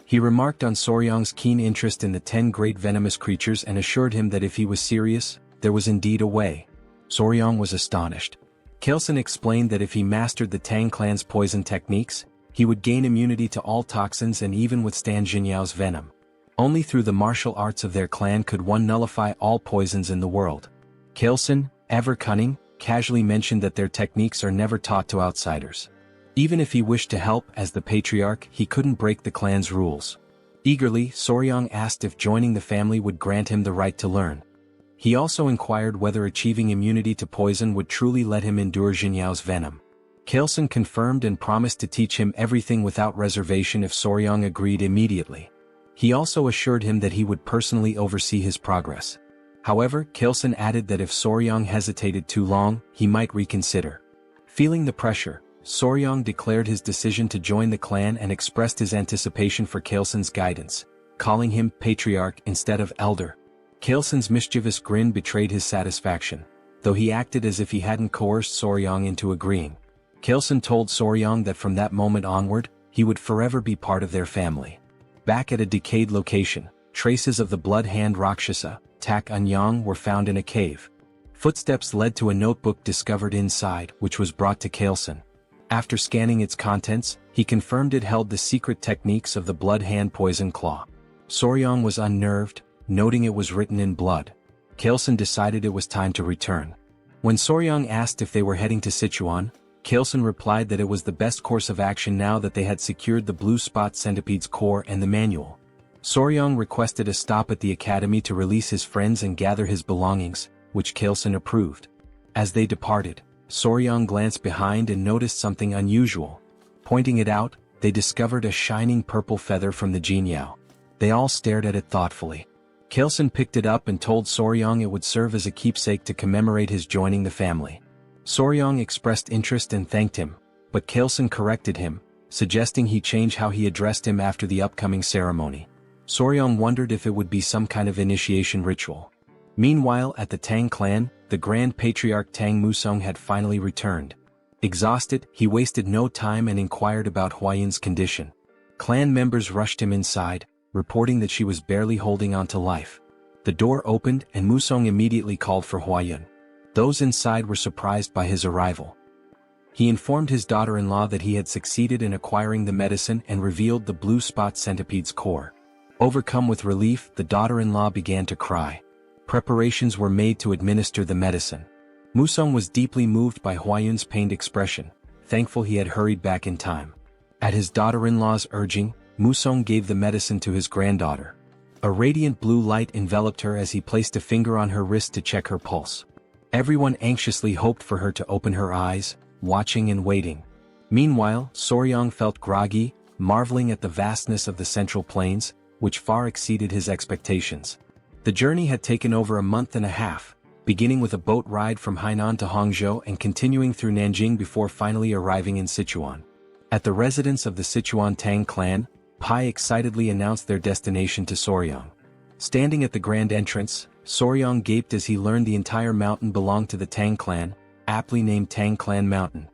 [SPEAKER 1] He remarked on Soryong's keen interest in the 10 great venomous creatures and assured him that if he was serious, there was indeed a way. Soryong was astonished. Kaelson explained that if he mastered the Tang clan's poison techniques, he would gain immunity to all toxins and even withstand Jinyao's venom. Only through the martial arts of their clan could one nullify all poisons in the world. Kaelson, ever cunning, casually mentioned that their techniques are never taught to outsiders. Even if he wished to help as the patriarch, he couldn't break the clan's rules. Eagerly, Soryong asked if joining the family would grant him the right to learn. He also inquired whether achieving immunity to poison would truly let him endure Jinyao's venom. Kaelson confirmed and promised to teach him everything without reservation if Soryong agreed immediately. He also assured him that he would personally oversee his progress. However, Kaelson added that if Soryong hesitated too long, he might reconsider. Feeling the pressure, Soryong declared his decision to join the clan and expressed his anticipation for Kaelson's guidance, calling him patriarch instead of elder. Kaelson's mischievous grin betrayed his satisfaction, though he acted as if he hadn't coerced Soryong into agreeing. Kaelson told Soryong that from that moment onward, he would forever be part of their family. Back at a decayed location, traces of the blood hand Rakshasa, Tak Anyang, were found in a cave. Footsteps led to a notebook discovered inside, which was brought to Kaelson. After scanning its contents, he confirmed it held the secret techniques of the blood hand poison claw. Soryong was unnerved, noting it was written in blood. Kaelson decided it was time to return. When Soryong asked if they were heading to Sichuan, Kaelson replied that it was the best course of action now that they had secured the blue spot centipede's core and the manual. Soryong requested a stop at the academy to release his friends and gather his belongings, which Kaelson approved. As they departed, Soryong glanced behind and noticed something unusual. Pointing it out, they discovered a shining purple feather from the Jinyao. They all stared at it thoughtfully. Kaelson picked it up and told Soryong it would serve as a keepsake to commemorate his joining the family. Soryong expressed interest and thanked him, but Kaelson corrected him, suggesting he change how he addressed him after the upcoming ceremony. Soryong wondered if it would be some kind of initiation ritual. Meanwhile, at the Tang clan, the Grand Patriarch Tang Musong had finally returned. Exhausted, he wasted no time and inquired about Huayun's condition. Clan members rushed him inside, reporting that she was barely holding on to life. The door opened and Musong immediately called for Huayun. Those inside were surprised by his arrival. He informed his daughter-in-law that he had succeeded in acquiring the medicine and revealed the blue spot centipede's core. Overcome with relief, the daughter-in-law began to cry. Preparations were made to administer the medicine. Musong was deeply moved by Huayun's pained expression, thankful he had hurried back in time. At his daughter-in-law's urging, Musong gave the medicine to his granddaughter. A radiant blue light enveloped her as he placed a finger on her wrist to check her pulse. Everyone anxiously hoped for her to open her eyes, watching and waiting. Meanwhile, Soryang felt groggy, marveling at the vastness of the Central Plains, which far exceeded his expectations. The journey had taken over a month and a half, beginning with a boat ride from Hainan to Hangzhou and continuing through Nanjing before finally arriving in Sichuan. At the residence of the Sichuan Tang Clan, Pai excitedly announced their destination to Soryang. Standing at the grand entrance, Soryang gaped as he learned the entire mountain belonged to the Tang Clan, aptly named Tang Clan Mountain.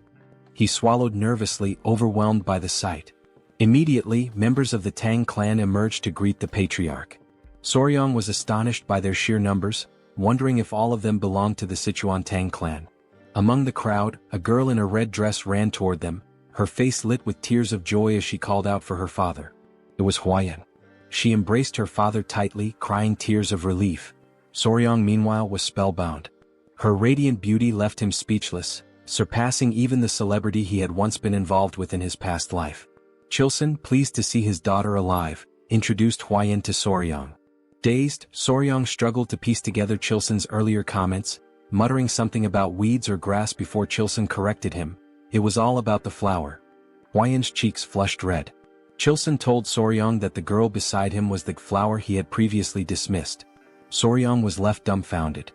[SPEAKER 1] He swallowed nervously, overwhelmed by the sight. Immediately, members of the Tang Clan emerged to greet the patriarch. Soryang was astonished by their sheer numbers, wondering if all of them belonged to the Sichuan Tang Clan. Among the crowd, a girl in a red dress ran toward them, her face lit with tears of joy as she called out for her father. It was Huayan. She embraced her father tightly, crying tears of relief. Soryang meanwhile was spellbound. Her radiant beauty left him speechless, surpassing even the celebrity he had once been involved with in his past life. Chilson, pleased to see his daughter alive, introduced Huayan to Soryang. Dazed, Soryang struggled to piece together Chilson's earlier comments, muttering something about weeds or grass before Chilson corrected him. It was all about the flower. Huayan's cheeks flushed red. Chilson told Soryang that the girl beside him was the flower he had previously dismissed. Soryang was left dumbfounded.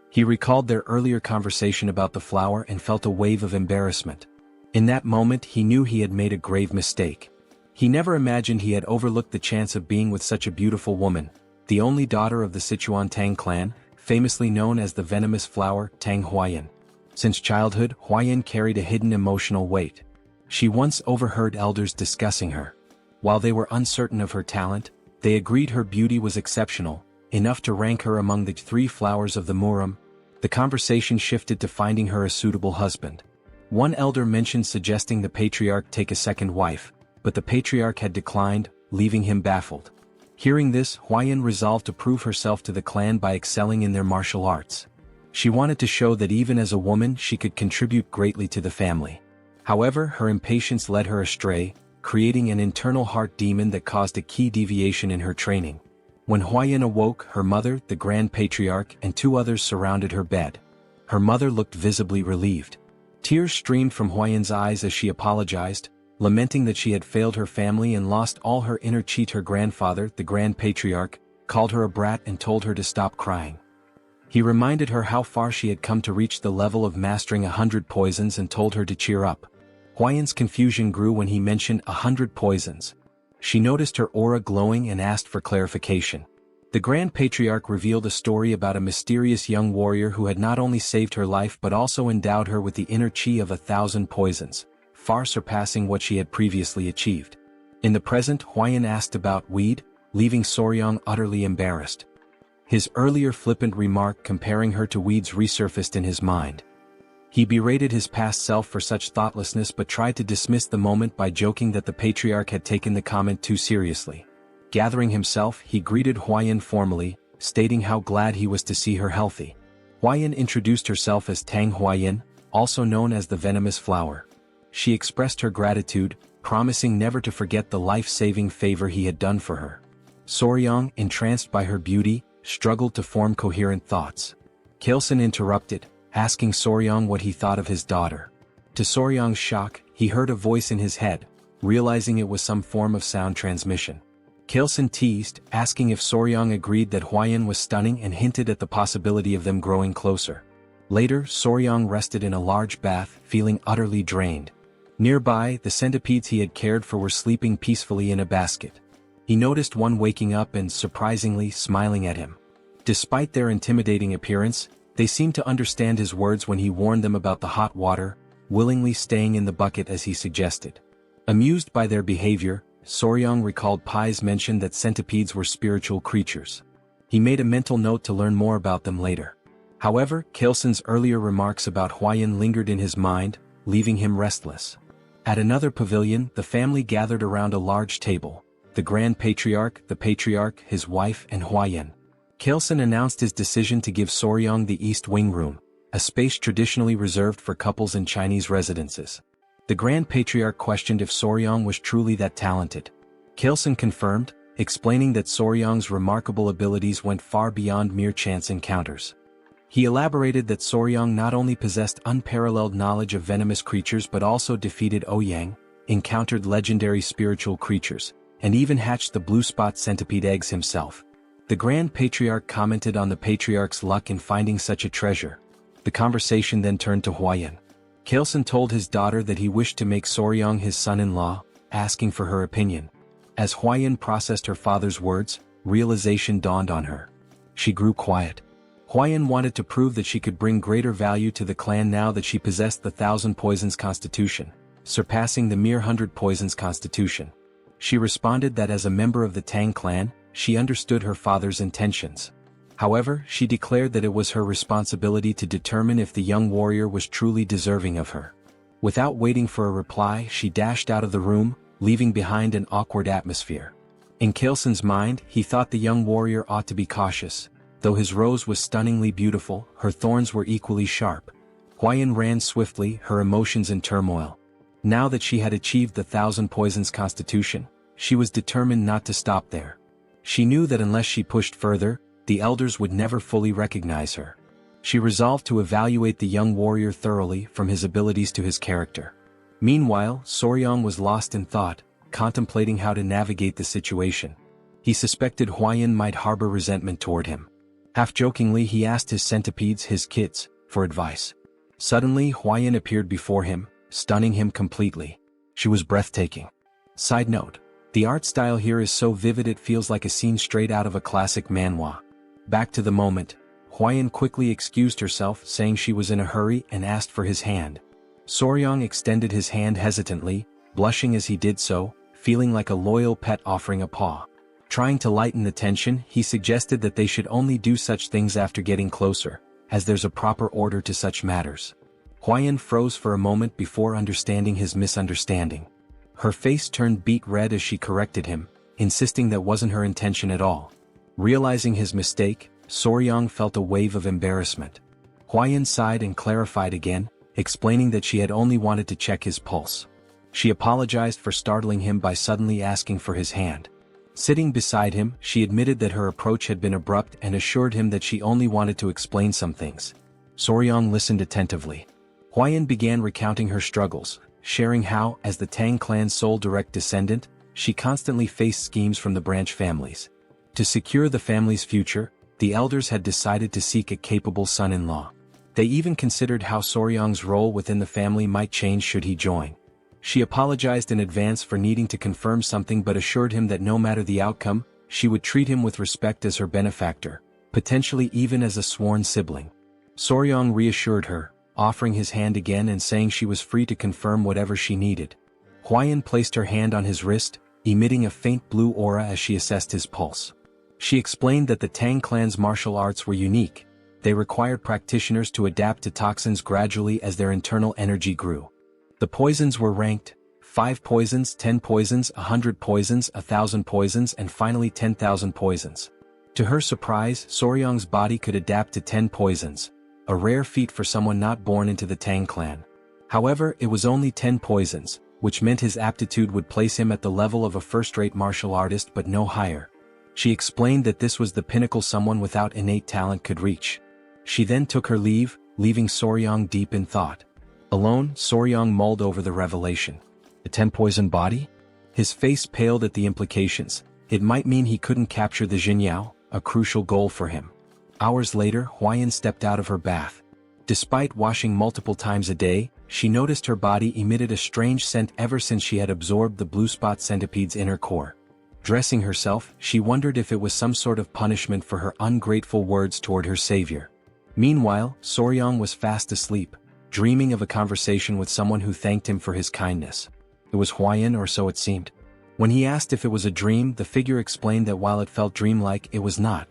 [SPEAKER 1] He recalled their earlier conversation about the flower and felt a wave of embarrassment. In that moment he knew he had made a grave mistake. He never imagined he had overlooked the chance of being with such a beautiful woman, the only daughter of the Sichuan Tang Clan, famously known as the venomous flower Tang Huayan. Since childhood, Huayan carried a hidden emotional weight. She once overheard elders discussing her. While they were uncertain of her talent, they agreed her beauty was exceptional, enough to rank her among the 3 flowers of the Murim. The conversation shifted to finding her a suitable husband. One elder mentioned suggesting the patriarch take a second wife, but the patriarch had declined, leaving him baffled. Hearing this, Huayan resolved to prove herself to the clan by excelling in their martial arts. She wanted to show that even as a woman she could contribute greatly to the family. However, her impatience led her astray, creating an internal heart demon that caused a key deviation in her training. When Huayan awoke, her mother, the Grand Patriarch, and 2 others surrounded her bed. Her mother looked visibly relieved. Tears streamed from Huayan's eyes as she apologized, lamenting that she had failed her family and lost all her inner chi. Her grandfather, the Grand Patriarch, called her a brat and told her to stop crying. He reminded her how far she had come to reach the level of mastering 100 poisons and told her to cheer up. Huayan's confusion grew when he mentioned 100 poisons. She noticed her aura glowing and asked for clarification. The Grand Patriarch revealed a story about a mysterious young warrior who had not only saved her life but also endowed her with the inner chi of 1,000 poisons, far surpassing what she had previously achieved. In the present, Huayan asked about weed, leaving Soryang utterly embarrassed. His earlier flippant remark comparing her to weeds resurfaced in his mind. He berated his past self for such thoughtlessness but tried to dismiss the moment by joking that the patriarch had taken the comment too seriously. Gathering himself, he greeted Huayan formally, stating how glad he was to see her healthy. Huayan introduced herself as Tang Huayan, also known as the venomous flower. She expressed her gratitude, promising never to forget the life-saving favor he had done for her. Soryang, entranced by her beauty, struggled to form coherent thoughts. Chilson interrupted, asking Soryang what he thought of his daughter. To Soryang's shock, he heard a voice in his head, realizing it was some form of sound transmission. Chilson teased, asking if Soryang agreed that Huayan was stunning and hinted at the possibility of them growing closer. Later, Soryang rested in a large bath, feeling utterly drained. Nearby, the centipedes he had cared for were sleeping peacefully in a basket. He noticed one waking up and, surprisingly, smiling at him. Despite their intimidating appearance, they seemed to understand his words when he warned them about the hot water, willingly staying in the bucket as he suggested. Amused by their behavior, Soryang recalled Pai's mention that centipedes were spiritual creatures. He made a mental note to learn more about them later. However, Chilson's earlier remarks about Huayan lingered in his mind, leaving him restless. At another pavilion, the family gathered around a large table. The Grand Patriarch, the Patriarch, his wife, and Huayan. Chilson announced his decision to give Soryang the East Wing Room, a space traditionally reserved for couples in Chinese residences. The Grand Patriarch questioned if Soryang was truly that talented. Chilson confirmed, explaining that Soryang's remarkable abilities went far beyond mere chance encounters. He elaborated that Soryang not only possessed unparalleled knowledge of venomous creatures but also defeated Ouyang, encountered legendary spiritual creatures, and even hatched the blue spot centipede eggs himself. The Grand Patriarch commented on the Patriarch's luck in finding such a treasure. The conversation then turned to Huayan. Kaleson told his daughter that he wished to make Soryang his son-in-law, asking for her opinion. As Huayan processed her father's words, realization dawned on her. She grew quiet. Huayan wanted to prove that she could bring greater value to the clan now that she possessed the 1,000 Poisons Constitution, surpassing the mere 100 Poisons Constitution. She responded that as a member of the Tang Clan, she understood her father's intentions. However, she declared that it was her responsibility to determine if the young warrior was truly deserving of her. Without waiting for a reply, she dashed out of the room, leaving behind an awkward atmosphere. In Kaleson's mind, he thought the young warrior ought to be cautious. Though his rose was stunningly beautiful, her thorns were equally sharp. Huayan ran swiftly, her emotions in turmoil. Now that she had achieved the 1,000 Poisons Constitution, she was determined not to stop there. She knew that unless she pushed further, the elders would never fully recognize her. She resolved to evaluate the young warrior thoroughly, from his abilities to his character. Meanwhile, Soryang was lost in thought, contemplating how to navigate the situation. He suspected Huayan might harbor resentment toward him. Half-jokingly, he asked his centipedes, his kids, for advice. Suddenly, Huayan appeared before him, stunning him completely. She was breathtaking. Side note: the art style here is so vivid it feels like a scene straight out of a classic manhwa. Back to the moment, Huayan quickly excused herself, saying she was in a hurry, and asked for his hand. Soryang extended his hand hesitantly, blushing as he did so, feeling like a loyal pet offering a paw. Trying to lighten the tension, he suggested that they should only do such things after getting closer, as there's a proper order to such matters. Huayan froze for a moment before understanding his misunderstanding. Her face turned beet red as she corrected him, insisting that wasn't her intention at all. Realizing his mistake, Soryang felt a wave of embarrassment. Huayan sighed and clarified again, explaining that she had only wanted to check his pulse. She apologized for startling him by suddenly asking for his hand. Sitting beside him, she admitted that her approach had been abrupt and assured him that she only wanted to explain some things. Soryang listened attentively. Huayan began recounting her struggles, sharing how, as the Tang clan's sole direct descendant, she constantly faced schemes from the branch families. To secure the family's future, the elders had decided to seek a capable son-in-law. They even considered how Soryang's role within the family might change should he join. She apologized in advance for needing to confirm something but assured him that no matter the outcome, she would treat him with respect as her benefactor, potentially even as a sworn sibling. Soryang reassured her, offering his hand again and saying she was free to confirm whatever she needed. Huayan placed her hand on his wrist, emitting a faint blue aura as she assessed his pulse. She explained that the Tang clan's martial arts were unique. They required practitioners to adapt to toxins gradually as their internal energy grew. The poisons were ranked: 5 poisons, 10 poisons, 100 poisons, 1,000 poisons, and finally 10,000 poisons. To her surprise, Soryang's body could adapt to 10 poisons, a rare feat for someone not born into the Tang clan. However, it was only 10 poisons, which meant his aptitude would place him at the level of a first-rate martial artist but no higher. She explained that this was the pinnacle someone without innate talent could reach. She then took her leave, leaving Soryang deep in thought. Alone, Soryang mulled over the revelation. A 10-poison body? His face paled at the implications. It might mean he couldn't capture the Jinyao, a crucial goal for him. Hours later, Huayan stepped out of her bath. Despite washing multiple times a day, she noticed her body emitted a strange scent ever since she had absorbed the blue spot centipede's inner core. Dressing herself, she wondered if it was some sort of punishment for her ungrateful words toward her savior. Meanwhile, Soryang was fast asleep, dreaming of a conversation with someone who thanked him for his kindness. It was Huayan, or so it seemed. When he asked if it was a dream, the figure explained that while it felt dreamlike, it was not.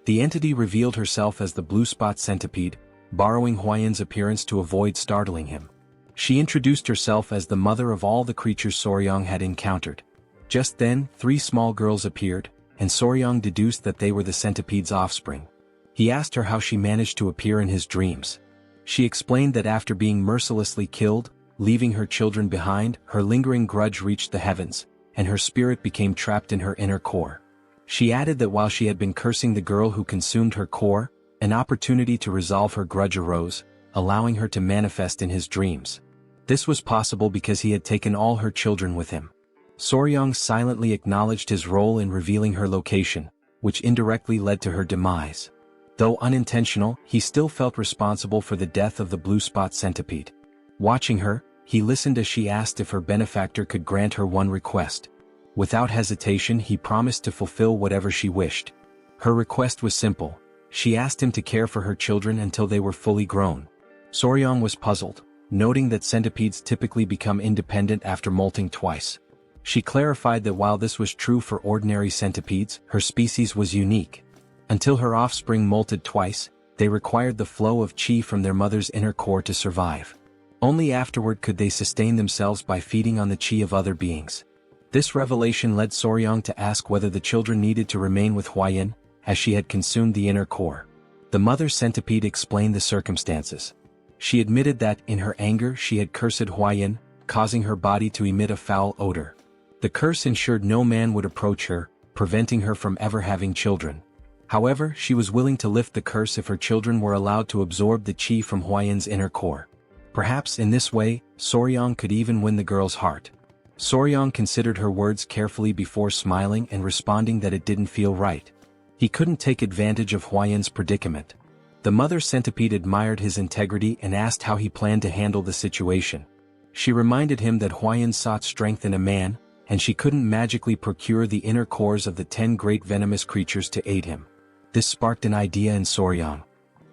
[SPEAKER 1] The entity revealed herself as the blue spot centipede, borrowing Huayan's appearance to avoid startling him. She introduced herself as the mother of all the creatures Soryang had encountered. Just then, 3 small girls appeared, and Soryang deduced that they were the centipede's offspring. He asked her how she managed to appear in his dreams. She explained that after being mercilessly killed, leaving her children behind, her lingering grudge reached the heavens, and her spirit became trapped in her inner core. She added that while she had been cursing the girl who consumed her core, An opportunity to resolve her grudge arose, allowing her to manifest in his dreams. This was possible because he had taken all her children with him. Soryong silently acknowledged his role in revealing her location, which indirectly led to her demise. Though unintentional, he still felt responsible for the death of the blue spot centipede. Watching her, he listened as she asked if her benefactor could grant her one request. Without hesitation, he promised to fulfill whatever she wished. Her request was simple. She asked him to care for her children until they were fully grown. Soryong was puzzled, noting that centipedes typically become independent after molting twice. She clarified that while this was true for ordinary centipedes, her species was unique. Until her offspring molted twice, they required the flow of qi from their mother's inner core to survive. Only afterward could they sustain themselves by feeding on the qi of other beings. This revelation led Soryong to ask whether the children needed to remain with Huayan, as she had consumed the inner core. The mother centipede explained the circumstances. She admitted that, in her anger, she had cursed Huayan, causing her body to emit a foul odor. The curse ensured no man would approach her, preventing her from ever having children. However, she was willing to lift the curse if her children were allowed to absorb the qi from Huayan's inner core. Perhaps in this way, Soryong could even win the girl's heart. Soryong considered her words carefully before smiling and responding that it didn't feel right. He couldn't take advantage of Huayan's predicament. The mother centipede admired his integrity and asked how he planned to handle the situation. She reminded him that Huayan sought strength in a man, and she couldn't magically procure the inner cores of the 10 great venomous creatures to aid him. This sparked an idea in Soryong.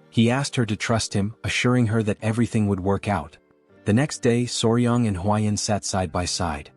[SPEAKER 1] He asked her to trust him, assuring her that everything would work out. The next day, Soryong and Huayan sat side by side.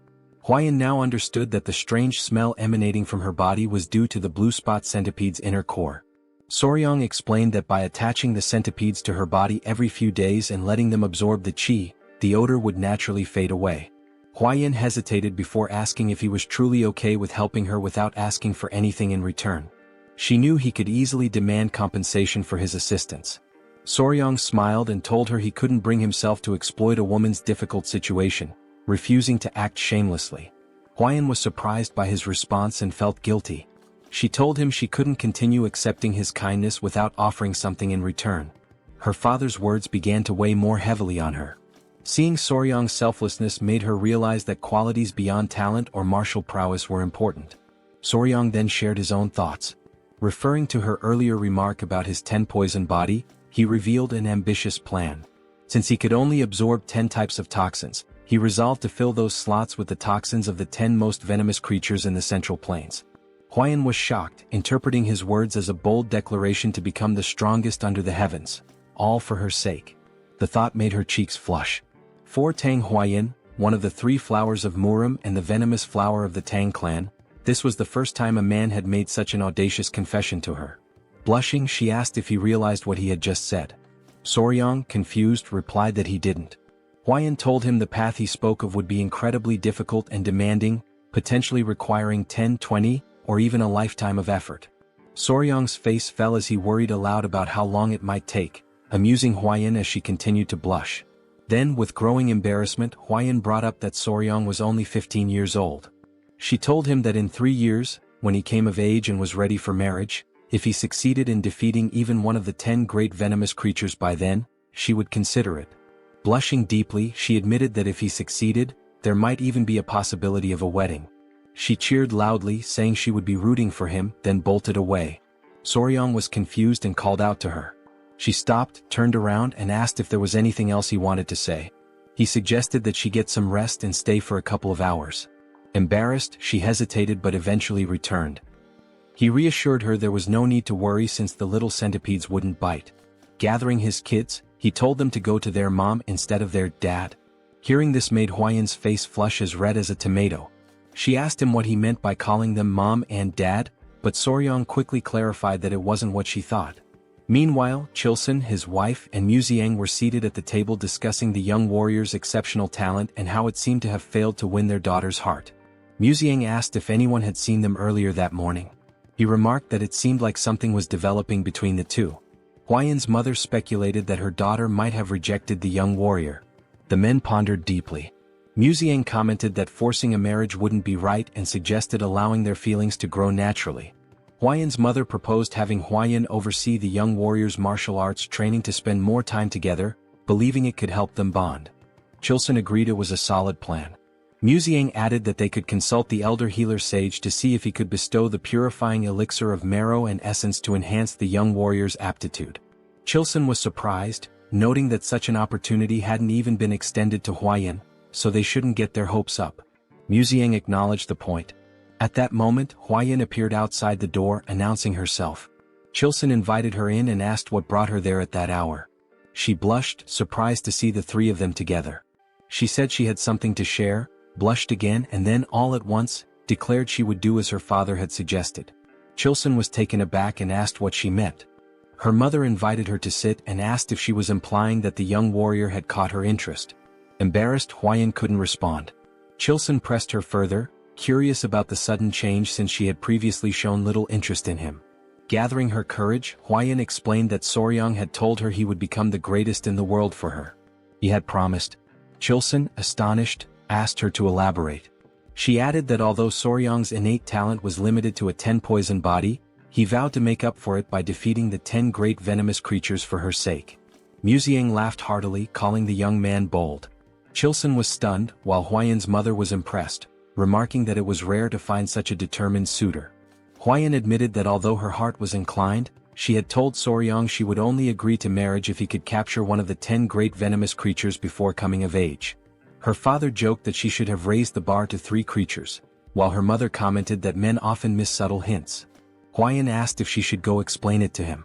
[SPEAKER 1] Huayan now understood that the strange smell emanating from her body was due to the blue spot centipede's inner core. Soryong explained that by attaching the centipedes to her body every few days and letting them absorb the qi, the odor would naturally fade away. Huayan hesitated before asking if he was truly okay with helping her without asking for anything in return. She knew he could easily demand compensation for his assistance. Soryong smiled and told her he couldn't bring himself to exploit a woman's difficult situation, refusing to act shamelessly. Huayan was surprised by his response and felt guilty. She told him she couldn't continue accepting his kindness without offering something in return. Her father's words began to weigh more heavily on her. Seeing Soryong's selflessness made her realize that qualities beyond talent or martial prowess were important. Soryong then shared his own thoughts. Referring to her earlier remark about his 10-poison body, he revealed an ambitious plan. Since he could only absorb 10 types of toxins, he resolved to fill those slots with the toxins of the 10 most venomous creatures in the Central Plains. Huayan was shocked, interpreting his words as a bold declaration to become the strongest under the heavens, all for her sake. The thought made her cheeks flush. For Tang Huayan, one of the 3 flowers of Murim and the venomous flower of the Tang Clan, this was the first time a man had made such an audacious confession to her. Blushing, she asked if he realized what he had just said. Soryong, confused, replied that he didn't. Huayan told him the path he spoke of would be incredibly difficult and demanding, potentially requiring 10, 20, or even a lifetime of effort. Soryong's face fell as he worried aloud about how long it might take, amusing Huayan as she continued to blush. Then, with growing embarrassment, Huayan brought up that Soryong was only 15 years old. She told him that in 3 years, when he came of age and was ready for marriage, if he succeeded in defeating even one of the 10 great venomous creatures by then, she would consider it. Blushing deeply, she admitted that if he succeeded, there might even be a possibility of a wedding. She cheered loudly, saying she would be rooting for him, then bolted away. Soryong was confused and called out to her. She stopped, turned around, and asked if there was anything else he wanted to say. He suggested that she get some rest and stay for a couple of hours. Embarrassed, she hesitated but eventually returned. He reassured her there was no need to worry since the little centipedes wouldn't bite. Gathering his kids, he told them to go to their mom instead of their dad. Hearing this made Huayan's face flush as red as a tomato. She asked him what he meant by calling them mom and dad, but Soryong quickly clarified that it wasn't what she thought. Meanwhile, Chilson, his wife, and Muziang were seated at the table discussing the young warrior's exceptional talent and how it seemed to have failed to win their daughter's heart. Muziang asked if anyone had seen them earlier that morning. He remarked that it seemed like something was developing between the two. Huayan's mother speculated that her daughter might have rejected the young warrior. The men pondered deeply. Muziang commented that forcing a marriage wouldn't be right and suggested allowing their feelings to grow naturally. Huayan's mother proposed having Huayan oversee the young warriors' martial arts training to spend more time together, believing it could help them bond. Chilson agreed it was a solid plan. Muziang added that they could consult the elder healer sage to see if he could bestow the purifying elixir of marrow and essence to enhance the young warrior's aptitude. Chilson was surprised, noting that such an opportunity hadn't even been extended to Huayan, so they shouldn't get their hopes up. Muziang acknowledged the point. At that moment, Huayan appeared outside the door announcing herself. Chilson invited her in and asked what brought her there at that hour. She blushed, surprised to see the three of them together. She said she had something to share, blushed again and then all at once, declared she would do as her father had suggested. Chilson was taken aback and asked what she meant. Her mother invited her to sit and asked if she was implying that the young warrior had caught her interest. Embarrassed, Huayan couldn't respond. Chilson pressed her further, curious about the sudden change since she had previously shown little interest in him. Gathering her courage, Huayan explained that Soryang had told her he would become the greatest in the world for her. He had promised. Chilson, astonished, asked her to elaborate. She added that although Soryang's innate talent was limited to a 10-poison body, he vowed to make up for it by defeating the 10 great venomous creatures for her sake. Muziang laughed heartily, calling the young man bold. Chilson was stunned, while Huayan's mother was impressed, remarking that it was rare to find such a determined suitor. Huayan admitted that although her heart was inclined, she had told Soryang she would only agree to marriage if he could capture one of the 10 great venomous creatures before coming of age. Her father joked that she should have raised the bar to 3 creatures, while her mother commented that men often miss subtle hints. Huayan asked if she should go explain it to him.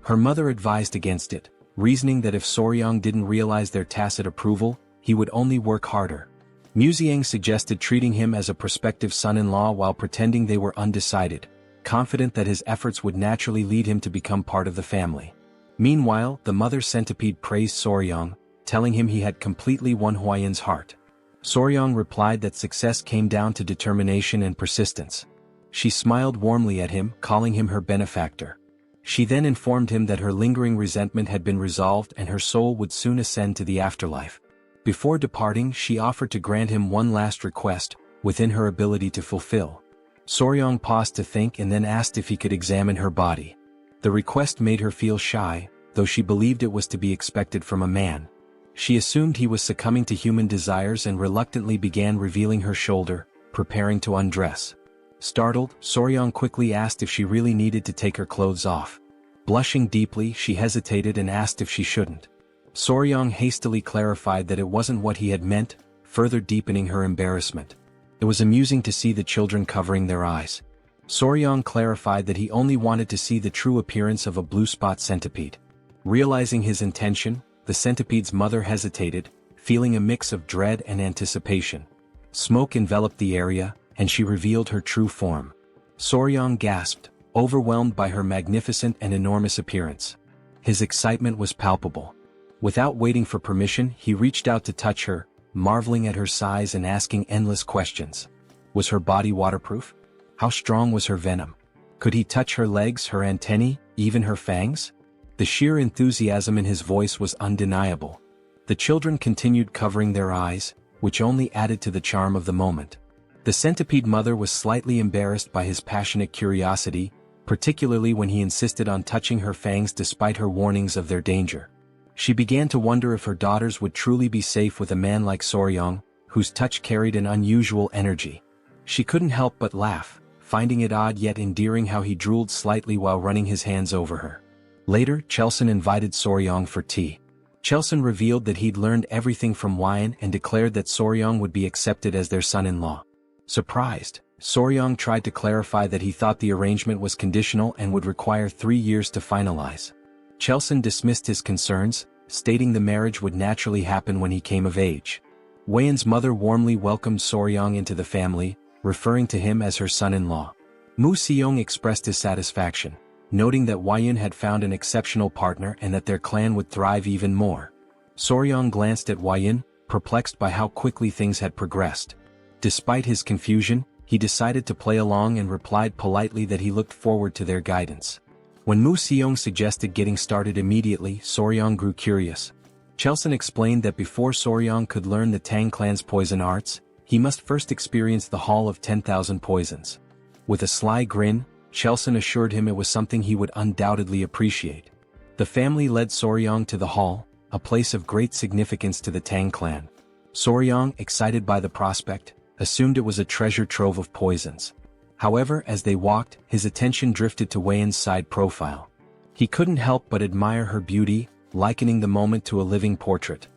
[SPEAKER 1] Her mother advised against it, reasoning that if Soryang didn't realize their tacit approval, he would only work harder. Muziang suggested treating him as a prospective son-in-law while pretending they were undecided, confident that his efforts would naturally lead him to become part of the family. Meanwhile, the mother centipede praised Soryang, telling him he had completely won Huayan's heart. Soryang replied that success came down to determination and persistence. She smiled warmly at him, calling him her benefactor. She then informed him that her lingering resentment had been resolved and her soul would soon ascend to the afterlife. Before departing, she offered to grant him one last request, within her ability to fulfill. Soryang paused to think and then asked if he could examine her body. The request made her feel shy, though she believed it was to be expected from a man. She assumed he was succumbing to human desires and reluctantly began revealing her shoulder, preparing to undress. Startled, Soryang quickly asked if she really needed to take her clothes off. Blushing deeply, she hesitated and asked if she shouldn't. Soryang hastily clarified that it wasn't what he had meant, further deepening her embarrassment. It was amusing to see the children covering their eyes. Soryang clarified that he only wanted to see the true appearance of a blue spot centipede. Realizing his intention, the centipede's mother hesitated, feeling a mix of dread and anticipation. Smoke enveloped the area, and she revealed her true form. Soryang gasped, overwhelmed by her magnificent and enormous appearance. His excitement was palpable. Without waiting for permission, he reached out to touch her, marveling at her size and asking endless questions. Was her body waterproof? How strong was her venom? Could he touch her legs, her antennae, even her fangs? The sheer enthusiasm in his voice was undeniable. The children continued covering their eyes, which only added to the charm of the moment. The centipede mother was slightly embarrassed by his passionate curiosity, particularly when he insisted on touching her fangs despite her warnings of their danger. She began to wonder if her daughters would truly be safe with a man like Soryang, whose touch carried an unusual energy. She couldn't help but laugh, finding it odd yet endearing how he drooled slightly while running his hands over her. Later, Chilson invited Soryang for tea. Chilson revealed that he'd learned everything from Huayan and declared that Soryang would be accepted as their son-in-law. Surprised, Soryang tried to clarify that he thought the arrangement was conditional and would require 3 years to finalize. Chilson dismissed his concerns, stating the marriage would naturally happen when he came of age. Huayan's mother warmly welcomed Soryang into the family, referring to him as her son-in-law. Mu Seong expressed his satisfaction, noting that Huayan had found an exceptional partner and that their clan would thrive even more. Soryang glanced at Huayan, perplexed by how quickly things had progressed. Despite his confusion, he decided to play along and replied politely that he looked forward to their guidance. When Mu Seong suggested getting started immediately, Soryang grew curious. Chilson explained that before Soryang could learn the Tang clan's poison arts, he must first experience the Hall of 10,000 Poisons. With a sly grin, Chelson assured him it was something he would undoubtedly appreciate. The family led Soryang to the hall, a place of great significance to the Tang clan. Soryang, excited by the prospect, assumed it was a treasure trove of poisons. However, as they walked, his attention drifted to Weian's side profile. He couldn't help but admire her beauty, likening the moment to a living portrait.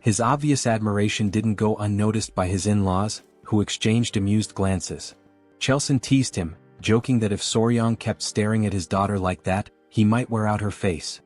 [SPEAKER 1] His obvious admiration didn't go unnoticed by his in-laws, who exchanged amused glances. Chelson teased him, joking that if Soryang kept staring at his daughter like that, he might wear out her face.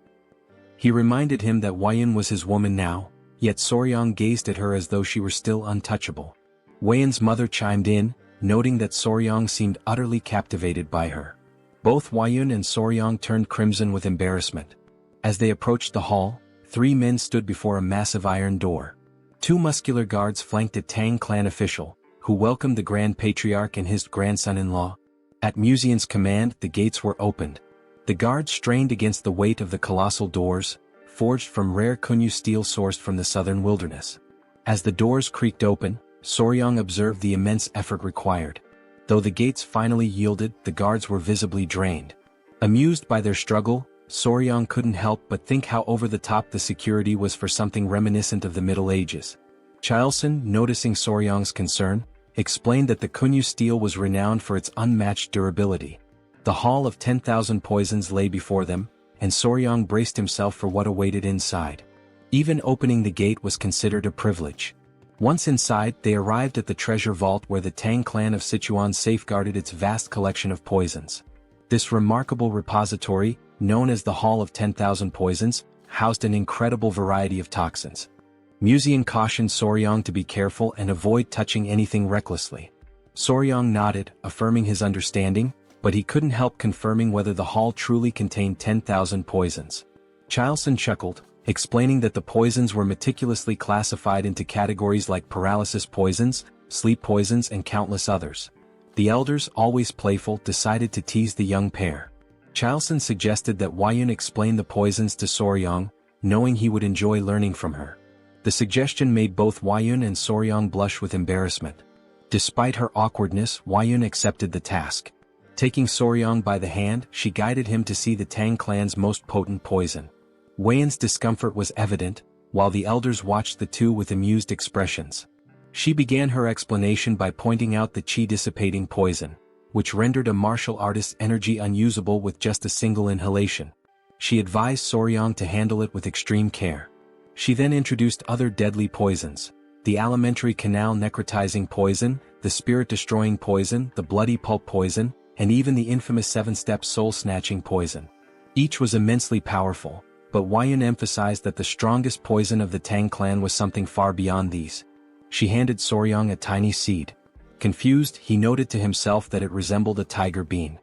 [SPEAKER 1] He reminded him that Weian was his woman now, yet Soryang gazed at her as though she were still untouchable. Weian's mother chimed in, noting that Soryang seemed utterly captivated by her. Both Weian and Soryang turned crimson with embarrassment. As they approached the hall, 3 men stood before a massive iron door. 2 muscular guards flanked a Tang clan official, who welcomed the Grand Patriarch and his grandson-in-law. At Musian's command, the gates were opened. The guards strained against the weight of the colossal doors, forged from rare Kunyu steel sourced from the southern wilderness. As the doors creaked open, Soryang observed the immense effort required. Though the gates finally yielded, the guards were visibly drained. Amused by their struggle, Soryang couldn't help but think how over-the-top the security was for something reminiscent of the Middle Ages. Chelson, noticing Soryang's concern, explained that the Kunyu steel was renowned for its unmatched durability. The Hall of 10,000 Poisons lay before them, and Soryang braced himself for what awaited inside. Even opening the gate was considered a privilege. Once inside, they arrived at the treasure vault where the Tang clan of Sichuan safeguarded its vast collection of poisons. This remarkable repository, known as the Hall of 10,000 Poisons, housed an incredible variety of toxins. Musian cautioned Soryang to be careful and avoid touching anything recklessly. Soryang nodded, affirming his understanding, but he couldn't help confirming whether the hall truly contained 10,000 poisons. Chelson chuckled, explaining that the poisons were meticulously classified into categories like paralysis poisons, sleep poisons and countless others. The elders, always playful, decided to tease the young pair. Chelson suggested that Weian explain the poisons to Soryang, knowing he would enjoy learning from her. The suggestion made both Weian and Soryang blush with embarrassment. Despite her awkwardness, Weian accepted the task. Taking Soryang by the hand, she guided him to see the Tang clan's most potent poison. Weian's discomfort was evident, while the elders watched the two with amused expressions. She began her explanation by pointing out the chi-dissipating poison, which rendered a martial artist's energy unusable with just a single inhalation. She advised Soryang to handle it with extreme care. She then introduced other deadly poisons: the alimentary canal necrotizing poison, the spirit-destroying poison, the bloody pulp poison, and even the infamous 7-step soul-snatching poison. Each was immensely powerful, but Weian emphasized that the strongest poison of the Tang clan was something far beyond these. She handed Soryang a tiny seed. Confused, he noted to himself that it resembled a tiger bean.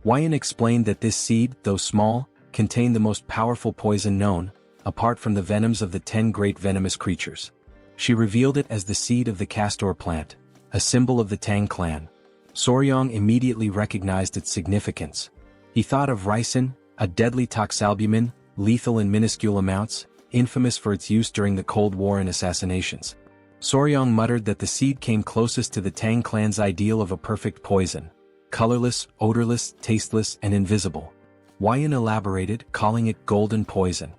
[SPEAKER 1] Weian explained that this seed, though small, contained the most powerful poison known, apart from the venoms of the 10 great venomous creatures. She revealed it as the seed of the castor plant, a symbol of the Tang clan. Soryang immediately recognized its significance. He thought of ricin, a deadly toxalbumin, lethal in minuscule amounts, infamous for its use during the Cold War and assassinations. Soryang muttered that the seed came closest to the Tang clan's ideal of a perfect poison: colorless, odorless, tasteless, and invisible. Weian elaborated, calling it golden poison.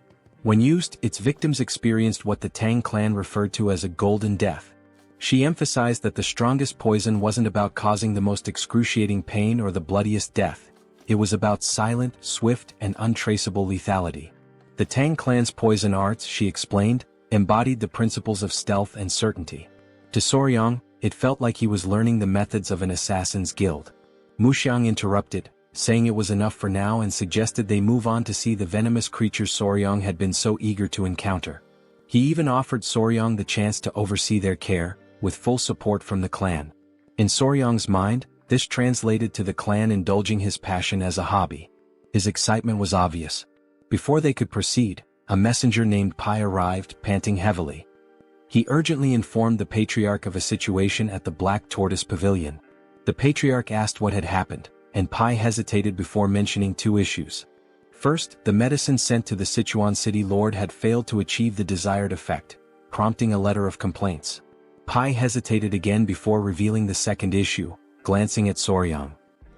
[SPEAKER 1] When used, its victims experienced what the Tang clan referred to as a golden death. She emphasized that the strongest poison wasn't about causing the most excruciating pain or the bloodiest death. It was about silent, swift, and untraceable lethality. The Tang clan's poison arts, she explained, embodied the principles of stealth and certainty. To Soryang, it felt like he was learning the methods of an assassin's guild. Muxiang interrupted, saying it was enough for now and suggested they move on to see the venomous creatures Soryang had been so eager to encounter. He even offered Soryang the chance to oversee their care, with full support from the clan. In Soryang's mind, this translated to the clan indulging his passion as a hobby. His excitement was obvious. Before they could proceed, a messenger named Pai arrived, panting heavily. He urgently informed the patriarch of a situation at the Black Tortoise Pavilion. The patriarch asked what had happened, and Pai hesitated before mentioning 2 issues. First, the medicine sent to the Sichuan city lord had failed to achieve the desired effect, prompting a letter of complaints. Pai hesitated again before revealing the second issue, glancing at Soryang.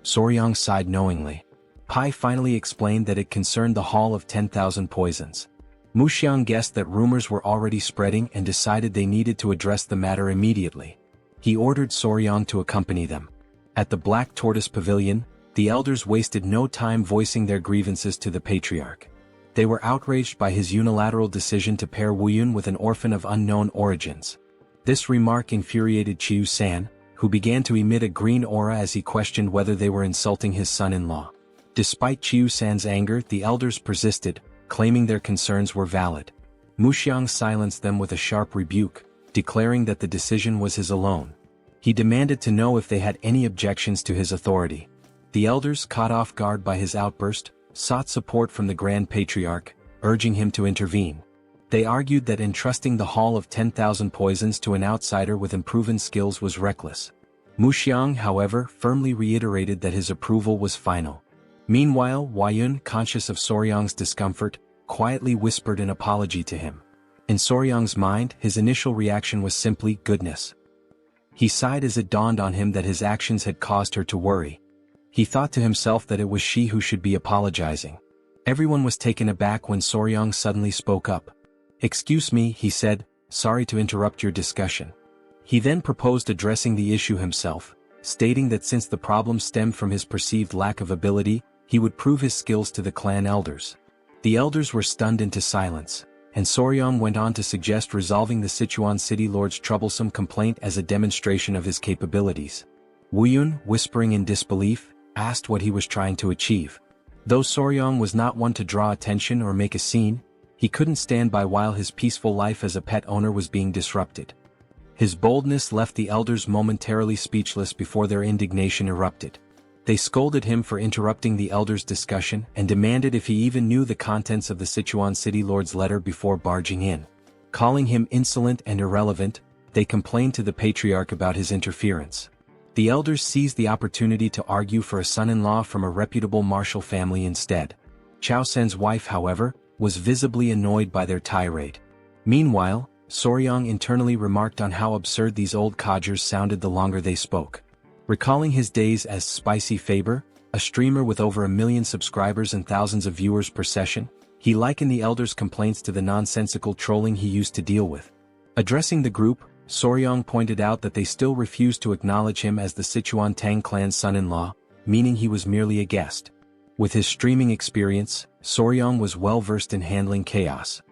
[SPEAKER 1] Soryang sighed knowingly. Pai finally explained that it concerned the Hall of 10,000 Poisons. Muxiang guessed that rumors were already spreading and decided they needed to address the matter immediately. He ordered Soryang to accompany them. At the Black Tortoise Pavilion, the elders wasted no time voicing their grievances to the patriarch. They were outraged by his unilateral decision to pair Wuyun with an orphan of unknown origins. This remark infuriated Chiu-san, who began to emit a green aura as he questioned whether they were insulting his son-in-law. Despite Chiu-san's anger, the elders persisted, claiming their concerns were valid. Muxiang silenced them with a sharp rebuke, declaring that the decision was his alone. He demanded to know if they had any objections to his authority. The elders, caught off guard by his outburst, sought support from the Grand Patriarch, urging him to intervene. They argued that entrusting the Hall of 10,000 Poisons to an outsider with unproven skills was reckless. Muxiang, however, firmly reiterated that his approval was final. Meanwhile, Wuyun, conscious of Soryang's discomfort, quietly whispered an apology to him. In Soryang's mind, his initial reaction was simply goodness. He sighed as it dawned on him that his actions had caused her to worry. He thought to himself that it was she who should be apologizing. Everyone was taken aback when Soryang suddenly spoke up. "Excuse me," he said, "sorry to interrupt your discussion." He then proposed addressing the issue himself, stating that since the problem stemmed from his perceived lack of ability, he would prove his skills to the clan elders. The elders were stunned into silence, and Soryang went on to suggest resolving the Sichuan city lord's troublesome complaint as a demonstration of his capabilities. Wuyun, whispering in disbelief, asked what he was trying to achieve. Though Soryang was not one to draw attention or make a scene, he couldn't stand by while his peaceful life as a pet owner was being disrupted. His boldness left the elders momentarily speechless before their indignation erupted. They scolded him for interrupting the elders' discussion and demanded if he even knew the contents of the Sichuan city lord's letter before barging in. Calling him insolent and irrelevant, they complained to the patriarch about his interference. The elders seized the opportunity to argue for a son-in-law from a reputable martial family instead. Chao Sen's wife, however, was visibly annoyed by their tirade. Meanwhile, Soryang internally remarked on how absurd these old codgers sounded the longer they spoke. Recalling his days as Spicy Fabre, a streamer with over 1 million subscribers and thousands of viewers per session, he likened the elders' complaints to the nonsensical trolling he used to deal with. Addressing the group, Soryang pointed out that they still refused to acknowledge him as the Sichuan Tang Clan's son-in-law, meaning he was merely a guest. With his streaming experience, Soryang was well versed in handling chaos.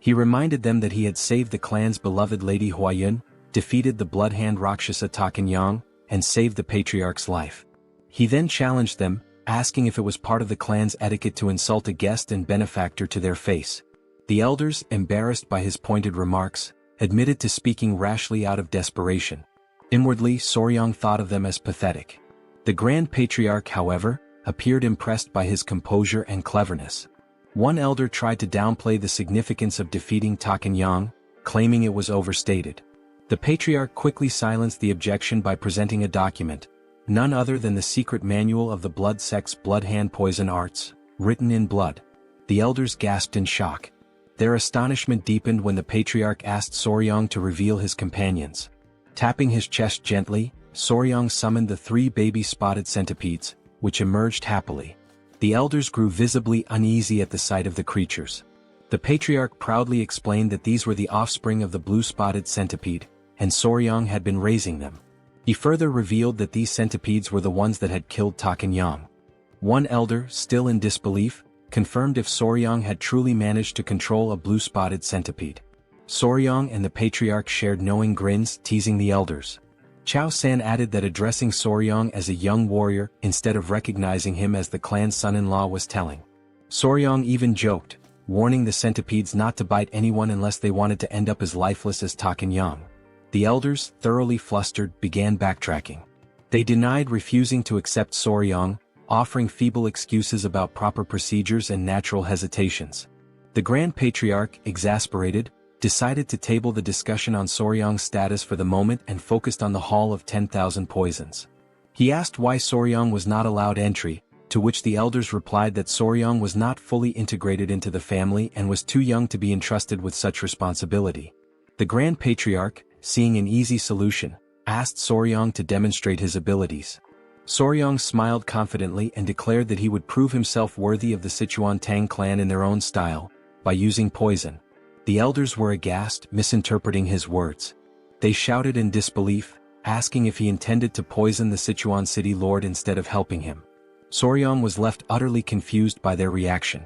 [SPEAKER 1] He reminded them that he had saved the clan's beloved Lady Huayun, defeated the bloodhand Rakshasa Takanyang, and saved the patriarch's life. He then challenged them, asking if it was part of the clan's etiquette to insult a guest and benefactor to their face. The elders, embarrassed by his pointed remarks, admitted to speaking rashly out of desperation. Inwardly, Soryang thought of them as pathetic. The Grand Patriarch, however, appeared impressed by his composure and cleverness. One elder tried to downplay the significance of defeating Takanyang, claiming it was overstated. The Patriarch quickly silenced the objection by presenting a document, none other than the secret manual of the blood sect's blood-hand poison arts, written in blood. The elders gasped in shock. Their astonishment deepened when the Patriarch asked Soryang to reveal his companions. Tapping his chest gently, Soryang summoned the 3 baby spotted centipedes, which emerged happily. The elders grew visibly uneasy at the sight of the creatures. The Patriarch proudly explained that these were the offspring of the blue-spotted centipede, and Soryang had been raising them. He further revealed that these centipedes were the ones that had killed Takanyang. One elder, still in disbelief, confirmed if Soryang had truly managed to control a blue-spotted centipede. Soryang and the Patriarch shared knowing grins, teasing the elders. Chao San added that addressing Soryang as a young warrior instead of recognizing him as the clan's son-in-law was telling. Soryang even joked, warning the centipedes not to bite anyone unless they wanted to end up as lifeless as Takanyang. The elders, thoroughly flustered, began backtracking. They denied refusing to accept Soryang, offering feeble excuses about proper procedures and natural hesitations. The Grand Patriarch, exasperated, decided to table the discussion on Soryang's status for the moment and focused on the Hall of 10,000 Poisons. He asked why Soryang was not allowed entry, to which the elders replied that Soryang was not fully integrated into the family and was too young to be entrusted with such responsibility. The Grand Patriarch, seeing an easy solution, asked Soryang to demonstrate his abilities. Soryong smiled confidently and declared that he would prove himself worthy of the Sichuan Tang Clan in their own style, by using poison. The elders were aghast, misinterpreting his words. They shouted in disbelief, asking if he intended to poison the Sichuan city lord instead of helping him. Soryong was left utterly confused by their reaction.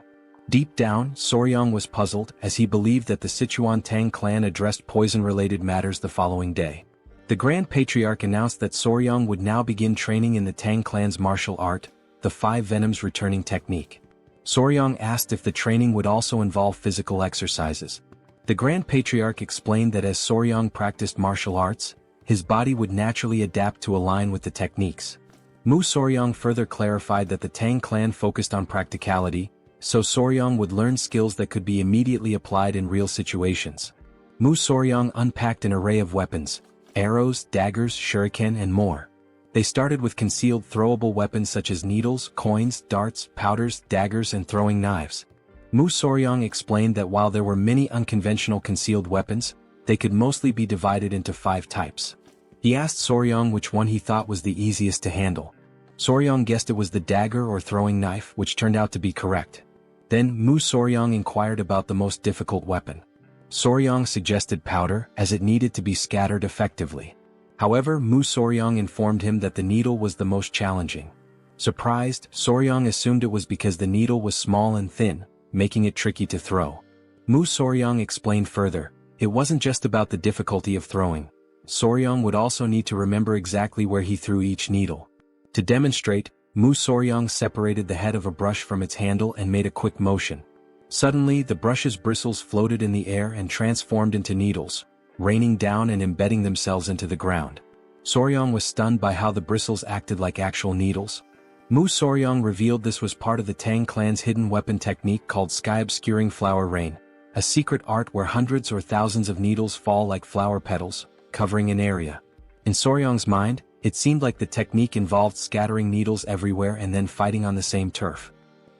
[SPEAKER 1] Deep down, Soryong was puzzled as he believed that the Sichuan Tang Clan addressed poison-related matters the following day. The Grand Patriarch announced that Soryong would now begin training in the Tang Clan's martial art, the 5 Venoms returning technique. Soryong asked if the training would also involve physical exercises. The Grand Patriarch explained that as Soryong practiced martial arts, his body would naturally adapt to align with the techniques. Mu Soryong further clarified that the Tang Clan focused on practicality, so Soryong would learn skills that could be immediately applied in real situations. Mu Soryong unpacked an array of weapons, arrows, daggers, shuriken and more. They started with concealed throwable weapons such as needles, coins, darts, powders, daggers and throwing knives. Mu Soryong explained that while there were many unconventional concealed weapons, they could mostly be divided into 5 types. He asked Soryong which one he thought was the easiest to handle. Soryong guessed it was the dagger or throwing knife, which turned out to be correct. Then Mu Soryong inquired about the most difficult weapon. Soryong suggested powder, as it needed to be scattered effectively. However, Mu Soryong informed him that the needle was the most challenging. Surprised, Soryong assumed it was because the needle was small and thin, making it tricky to throw. Mu Soryong explained further, it wasn't just about the difficulty of throwing. Soryong would also need to remember exactly where he threw each needle. To demonstrate, Mu Soryong separated the head of a brush from its handle and made a quick motion. Suddenly, the brush's bristles floated in the air and transformed into needles, raining down and embedding themselves into the ground. Soryong was stunned by how the bristles acted like actual needles. Mu Soryong revealed this was part of the Tang Clan's hidden weapon technique called sky-obscuring flower rain, a secret art where hundreds or thousands of needles fall like flower petals, covering an area. In Soryong's mind, it seemed like the technique involved scattering needles everywhere and then fighting on the same turf.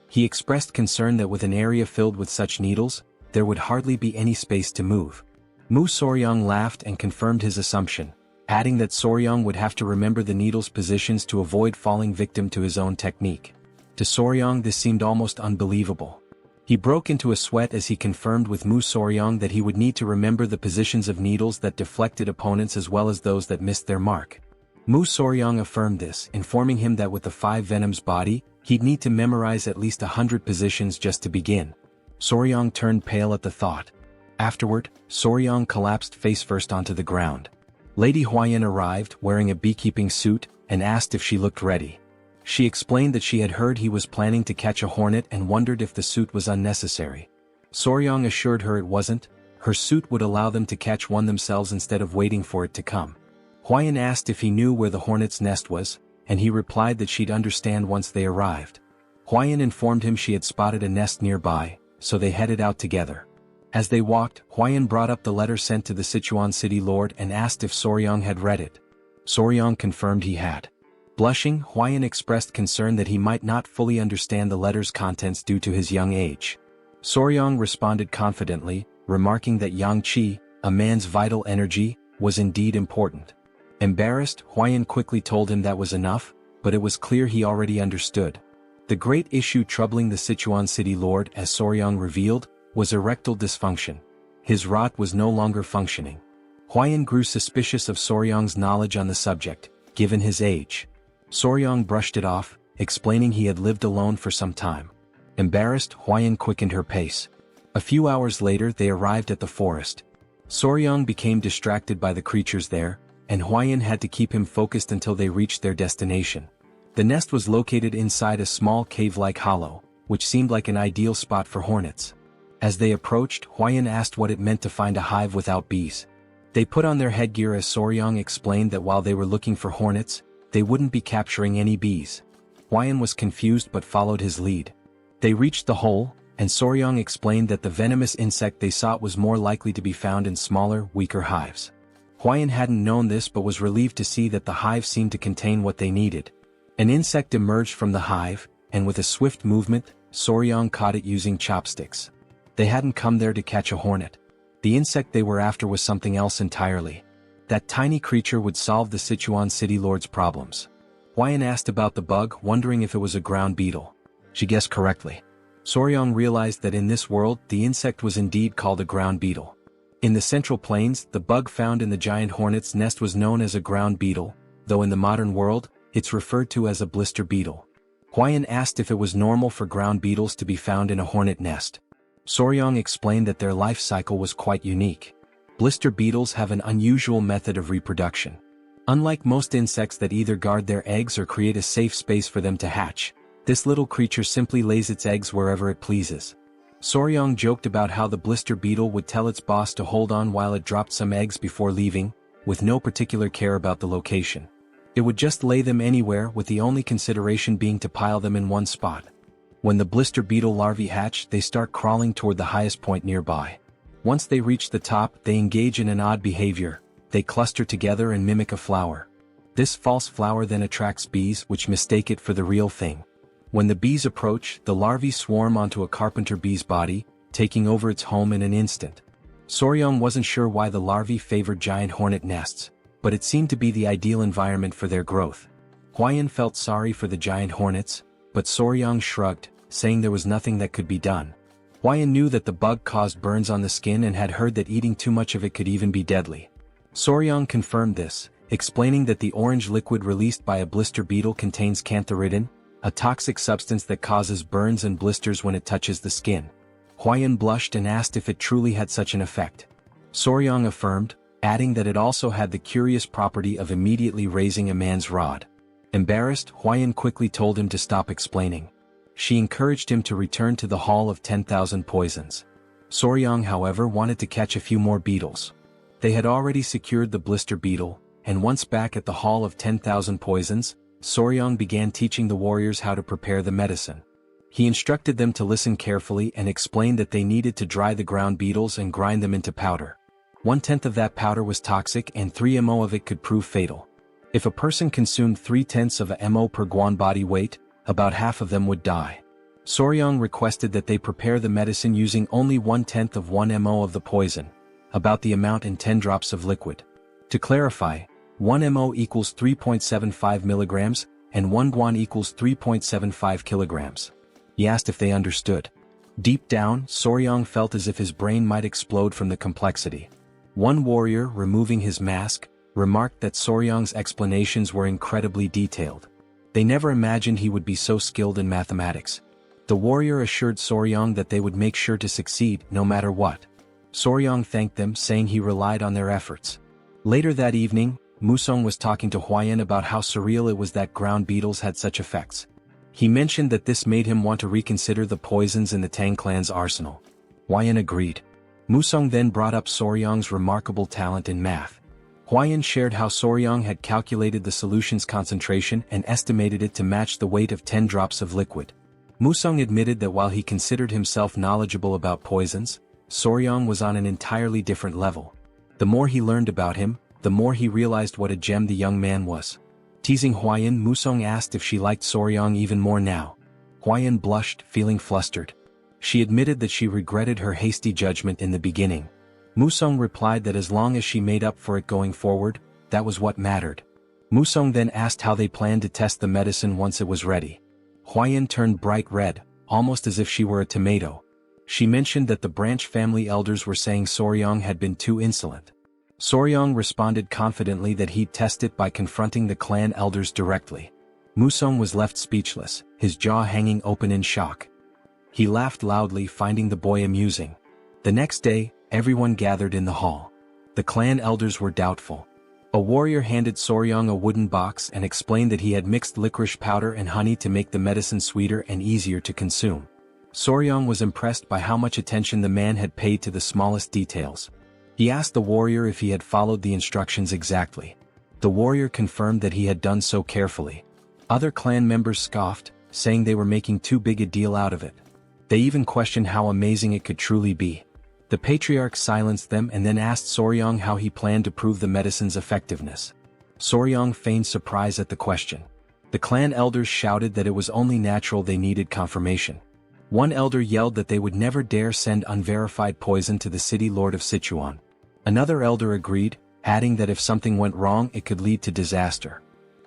[SPEAKER 1] He expressed concern that with an area filled with such needles, there would hardly be any space to move. Mu Soryong laughed and confirmed his assumption, adding that Soryong would have to remember the needles' positions to avoid falling victim to his own technique. To Soryong this seemed almost unbelievable. He broke into a sweat as he confirmed with Mu Soryong that he would need to remember the positions of needles that deflected opponents as well as those that missed their mark. Mu Soryong affirmed this, informing him that with the 5 Venoms body, he'd need to memorize at least 100 positions just to begin. Soryong turned pale at the thought. Afterward, Soryong collapsed face first onto the ground. Lady Huayan arrived, wearing a beekeeping suit, and asked if she looked ready. She explained that she had heard he was planning to catch a hornet and wondered if the suit was unnecessary. Soryong assured her it wasn't, her suit would allow them to catch one themselves instead of waiting for it to come. Huayan asked if he knew where the hornet's nest was, and he replied that she'd understand once they arrived. Huayan informed him she had spotted a nest nearby, so they headed out together. As they walked, Huayan brought up the letter sent to the Sichuan city lord and asked if Soryong had read it. Soryong confirmed he had. Blushing, Huayan expressed concern that he might not fully understand the letter's contents due to his young age. Soryong responded confidently, remarking that yang qi, a man's vital energy, was indeed important. Embarrassed, Huayan quickly told him that was enough, but it was clear he already understood. The great issue troubling the Sichuan city lord, as Soryong revealed, was erectile dysfunction. His rod was no longer functioning. Huayan grew suspicious of Soryong's knowledge on the subject, given his age. Soryong brushed it off, explaining he had lived alone for some time. Embarrassed, Huayan quickened her pace. A few hours later they arrived at the forest. Soryong became distracted by the creatures there, and Huayan had to keep him focused until they reached their destination. The nest was located inside a small cave-like hollow, which seemed like an ideal spot for hornets. As they approached, Huayan asked what it meant to find a hive without bees. They put on their headgear as Soryong explained that while they were looking for hornets, they wouldn't be capturing any bees. Huayan was confused but followed his lead. They reached the hole, and Soryong explained that the venomous insect they sought was more likely to be found in smaller, weaker hives. Huayan hadn't known this but was relieved to see that the hive seemed to contain what they needed. An insect emerged from the hive, and with a swift movement, Soryong caught it using chopsticks. They hadn't come there to catch a hornet. The insect they were after was something else entirely. That tiny creature would solve the Sichuan city lord's problems. Huayan asked about the bug, wondering if it was a ground beetle. She guessed correctly. Soryong realized that in this world, the insect was indeed called a ground beetle. In the Central Plains, the bug found in the giant hornet's nest was known as a ground beetle, though in the modern world, it's referred to as a blister beetle. Huayan asked if it was normal for ground beetles to be found in a hornet nest. Soryong explained that their life cycle was quite unique. Blister beetles have an unusual method of reproduction. Unlike most insects that either guard their eggs or create a safe space for them to hatch, this little creature simply lays its eggs wherever it pleases. Soryong joked about how the blister beetle would tell its boss to hold on while it dropped some eggs before leaving, with no particular care about the location. It would just lay them anywhere, with the only consideration being to pile them in one spot. When the blister beetle larvae hatch, they start crawling toward the highest point nearby. Once they reach the top, they engage in an odd behavior. They cluster together and mimic a flower. This false flower then attracts bees, which mistake it for the real thing. When the bees approach, the larvae swarm onto a carpenter bee's body, taking over its home in an instant. Soryong wasn't sure why the larvae favored giant hornet nests, but it seemed to be the ideal environment for their growth. Huayan felt sorry for the giant hornets, but Soryong shrugged, saying there was nothing that could be done. Huayan knew that the bug caused burns on the skin and had heard that eating too much of it could even be deadly. Soryong confirmed this, explaining that the orange liquid released by a blister beetle contains cantharidin, a toxic substance that causes burns and blisters when it touches the skin. Huayan blushed and asked if it truly had such an effect. Soryong affirmed, adding that it also had the curious property of immediately raising a man's rod. Embarrassed, Huayan quickly told him to stop explaining. She encouraged him to return to the Hall of 10,000 Poisons. Soryong, however, wanted to catch a few more beetles. They had already secured the blister beetle, and once back at the Hall of 10,000 Poisons, Soryong began teaching the warriors how to prepare the medicine. He instructed them to listen carefully and explained that they needed to dry the ground beetles and grind them into powder. 1/10 of that powder was toxic and 3 mo of it could prove fatal. If a person consumed 3/10 of a mo per guan body weight, about half of them would die. Soryong requested that they prepare the medicine using only 1/10 of 1 mo of the poison, about the amount in 10 drops of liquid. To clarify, 1 mo equals 3.75 milligrams, and 1 guan equals 3.75 kilograms. He asked if they understood. Deep down, Soryong felt as if his brain might explode from the complexity. One warrior, removing his mask, remarked that Soryong's explanations were incredibly detailed. They never imagined he would be so skilled in mathematics. The warrior assured Soryong that they would make sure to succeed no matter what. Soryong thanked them, saying he relied on their efforts. Later that evening, Musong was talking to Huayan about how surreal it was that ground beetles had such effects. He mentioned that this made him want to reconsider the poisons in the Tang clan's arsenal. Huayan agreed. Musong then brought up Soryong's remarkable talent in math. Huayan shared how Soryong had calculated the solution's concentration and estimated it to match the weight of 10 drops of liquid. Musong admitted that while he considered himself knowledgeable about poisons, Soryong was on an entirely different level. The more he learned about him, the more he realized what a gem the young man was. Teasing Huayan, Musong asked if she liked Soryong even more now. Huayan blushed, feeling flustered. She admitted that she regretted her hasty judgment in the beginning. Musong replied that as long as she made up for it going forward, that was what mattered. Musong then asked how they planned to test the medicine once it was ready. Huayan turned bright red, almost as if she were a tomato. She mentioned that the branch family elders were saying Soryong had been too insolent. Soryong responded confidently that he'd test it by confronting the clan elders directly. Musong was left speechless, his jaw hanging open in shock. He laughed loudly, finding the boy amusing. The next day, everyone gathered in the hall. The clan elders were doubtful. A warrior handed Soryong a wooden box and explained that he had mixed licorice powder and honey to make the medicine sweeter and easier to consume. Soryong was impressed by how much attention the man had paid to the smallest details. He asked the warrior if he had followed the instructions exactly. The warrior confirmed that he had done so carefully. Other clan members scoffed, saying they were making too big a deal out of it. They even questioned how amazing it could truly be. The patriarch silenced them and then asked Soryong how he planned to prove the medicine's effectiveness. Soryong feigned surprise at the question. The clan elders shouted that it was only natural they needed confirmation. One elder yelled that they would never dare send unverified poison to the city lord of Sichuan. Another elder agreed, adding that if something went wrong it could lead to disaster.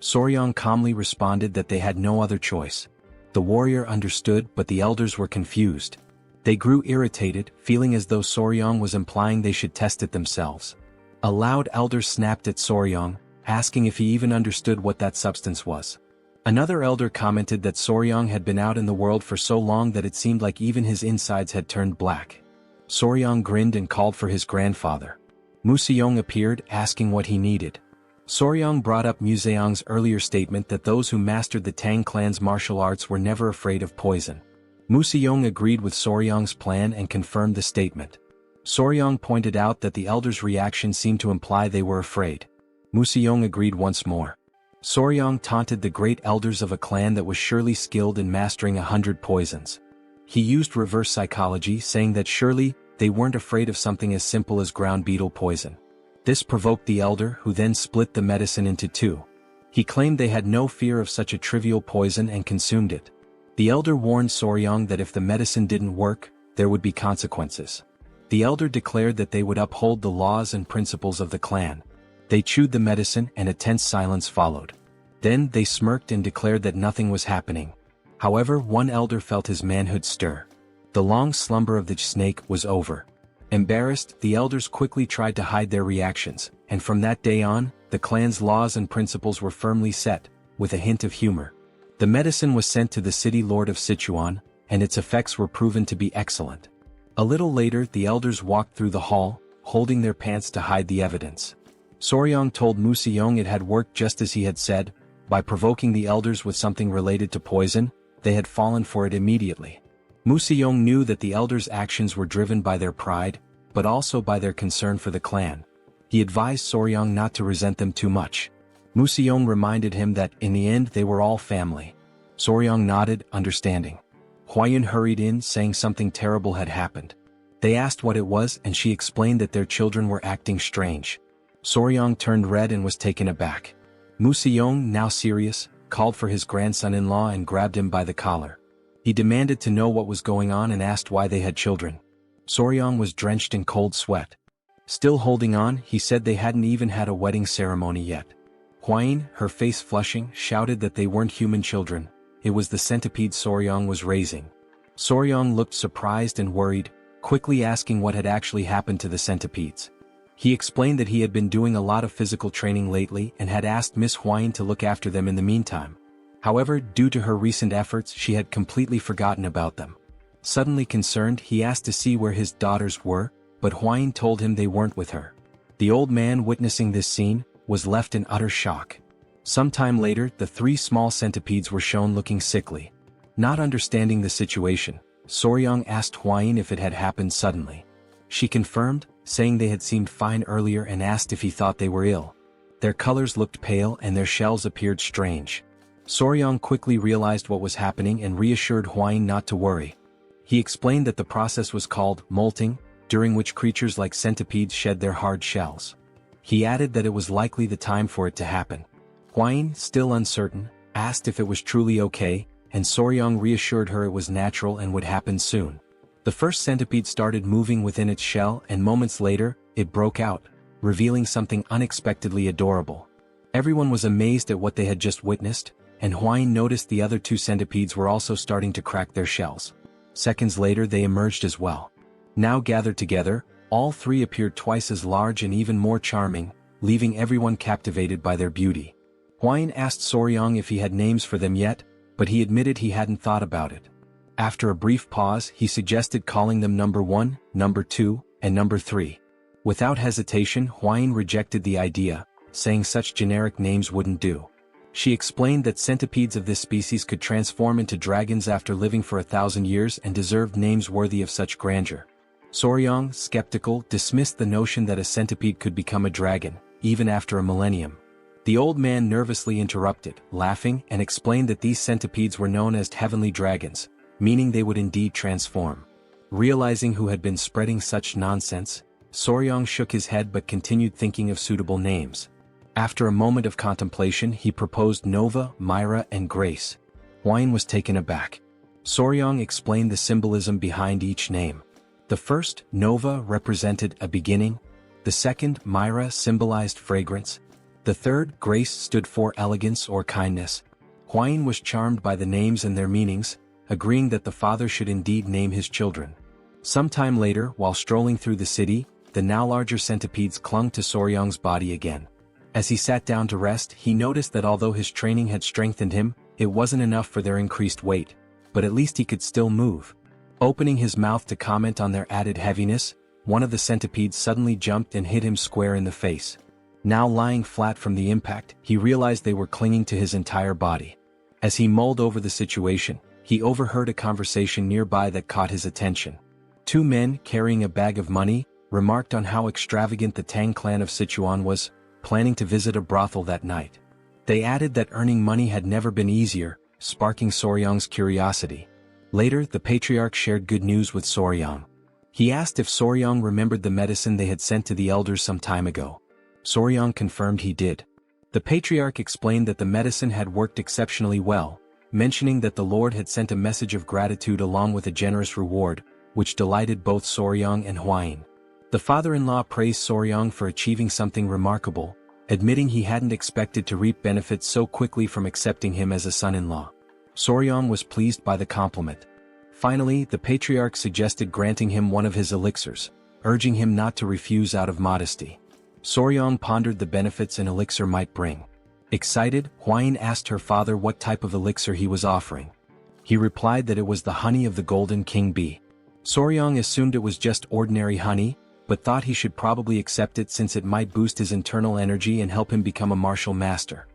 [SPEAKER 1] Soryang calmly responded that they had no other choice. The warrior understood, but the elders were confused. They grew irritated, feeling as though Soryang was implying they should test it themselves. A loud elder snapped at Soryang, asking if he even understood what that substance was. Another elder commented that Soryang had been out in the world for so long that it seemed like even his insides had turned black. Soryang grinned and called for his grandfather. Museong appeared, asking what he needed. Soryang brought up Museong's earlier statement that those who mastered the Tang clan's martial arts were never afraid of poison. Museong agreed with Soryang's plan and confirmed the statement. Soryang pointed out that the elders' reaction seemed to imply they were afraid. Museong agreed once more. Soryang taunted the great elders of a clan that was surely skilled in mastering 100 poisons. He used reverse psychology, saying that surely they weren't afraid of something as simple as ground beetle poison. This provoked the elder, who then split the medicine into two. He claimed they had no fear of such a trivial poison and consumed it. The elder warned Soryang that if the medicine didn't work, there would be consequences. The elder declared that they would uphold the laws and principles of the clan. They chewed the medicine and a tense silence followed. Then they smirked and declared that nothing was happening. However, one elder felt his manhood stir. The long slumber of the snake was over. Embarrassed, the elders quickly tried to hide their reactions, and from that day on, the clan's laws and principles were firmly set, with a hint of humor. The medicine was sent to the city lord of Sichuan, and its effects were proven to be excellent. A little later, the elders walked through the hall, holding their pants to hide the evidence. Soryang told Museong it had worked just as he had said. By provoking the elders with something related to poison, they had fallen for it immediately. Museong knew that the elders' actions were driven by their pride, but also by their concern for the clan. He advised Soryang not to resent them too much. Museong reminded him that, in the end, they were all family. Soryang nodded, understanding. Huayun hurried in, saying something terrible had happened. They asked what it was, and she explained that their children were acting strange. Soryang turned red and was taken aback. Museong, now serious, called for his grandson-in-law and grabbed him by the collar. He demanded to know what was going on and asked why they had children. Soryang was drenched in cold sweat. Still holding on, he said they hadn't even had a wedding ceremony yet. Huayun, her face flushing, shouted that they weren't human children. It was the centipede Soryang was raising. Soryang looked surprised and worried, quickly asking what had actually happened to the centipedes. He explained that he had been doing a lot of physical training lately and had asked Miss Huayun to look after them in the meantime. However, due to her recent efforts, she had completely forgotten about them. Suddenly concerned, he asked to see where his daughters were, but Huayun told him they weren't with her. The old man, witnessing this scene, was left in utter shock. Sometime later, the three small centipedes were shown looking sickly. Not understanding the situation, Soryang asked Huayun if it had happened suddenly. She confirmed, saying they had seemed fine earlier, and asked if he thought they were ill. Their colors looked pale and their shells appeared strange. Soryang quickly realized what was happening and reassured Huayun not to worry. He explained that the process was called molting, during which creatures like centipedes shed their hard shells. He added that it was likely the time for it to happen. Huayun, still uncertain, asked if it was truly okay, and Soryang reassured her it was natural and would happen soon. The first centipede started moving within its shell, and moments later, it broke out, revealing something unexpectedly adorable. Everyone was amazed at what they had just witnessed, and Huayun noticed the other two centipedes were also starting to crack their shells. Seconds later they emerged as well. Now gathered together, all three appeared twice as large and even more charming, leaving everyone captivated by their beauty. Huayun asked Soryang if he had names for them yet, but he admitted he hadn't thought about it. After a brief pause, he suggested calling them number 1, number 2, and number 3. Without hesitation, Huayun rejected the idea, saying such generic names wouldn't do. She explained that centipedes of this species could transform into dragons after living for 1,000 years and deserved names worthy of such grandeur. Soryang, skeptical, dismissed the notion that a centipede could become a dragon, even after a millennium. The old man nervously interrupted, laughing, and explained that these centipedes were known as heavenly dragons, meaning they would indeed transform. Realizing who had been spreading such nonsense, Soryang shook his head but continued thinking of suitable names. After a moment of contemplation, he proposed Nova, Myra, and Grace. Huayun was taken aback. Soryang explained the symbolism behind each name. The first, Nova, represented a beginning. The second, Myra, symbolized fragrance. The third, grace, stood for elegance or kindness. Huayin was charmed by the names and their meanings, agreeing that the father should indeed name his children. Sometime later, while strolling through the city, the now larger centipedes clung to Soryang's body again. As he sat down to rest, he noticed that although his training had strengthened him, it wasn't enough for their increased weight, but at least he could still move. Opening his mouth to comment on their added heaviness, one of the centipedes suddenly jumped and hit him square in the face. Now lying flat from the impact, he realized they were clinging to his entire body. As he mulled over the situation, he overheard a conversation nearby that caught his attention. Two men, carrying a bag of money, remarked on how extravagant the Tang clan of Sichuan was, planning to visit a brothel that night. They added that earning money had never been easier, sparking Soryang's curiosity. Later, the patriarch shared good news with Soryang. He asked if Soryang remembered the medicine they had sent to the elders some time ago. Soryang confirmed he did. The patriarch explained that the medicine had worked exceptionally well, mentioning that the Lord had sent a message of gratitude along with a generous reward, which delighted both Soryang and Huayin. The father-in-law praised Soryang for achieving something remarkable, admitting he hadn't expected to reap benefits so quickly from accepting him as a son-in-law. Soryang was pleased by the compliment. Finally, the patriarch suggested granting him one of his elixirs, urging him not to refuse out of modesty. Soryang pondered the benefits an elixir might bring. Excited, Huayin asked her father what type of elixir he was offering. He replied that it was the honey of the golden king bee. Soryang assumed it was just ordinary honey, but thought he should probably accept it since it might boost his internal energy and help him become a martial master.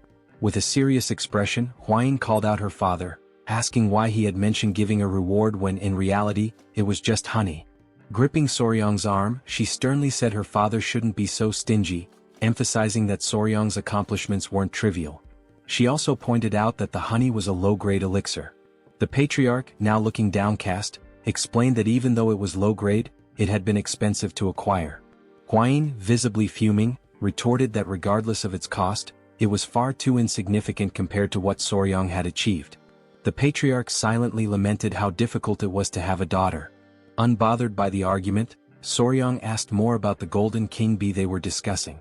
[SPEAKER 1] With a serious expression, Huayin called out her father, asking why he had mentioned giving a reward when in reality, it was just honey. Gripping Soryang's arm, she sternly said her father shouldn't be so stingy, emphasizing that Soryang's accomplishments weren't trivial. She also pointed out that the honey was a low-grade elixir. The patriarch, now looking downcast, explained that even though it was low-grade, it had been expensive to acquire. Huayin, visibly fuming, retorted that regardless of its cost, it was far too insignificant compared to what Soryang had achieved. The patriarch silently lamented how difficult it was to have a daughter. Unbothered by the argument, Soryang asked more about the golden king bee they were discussing.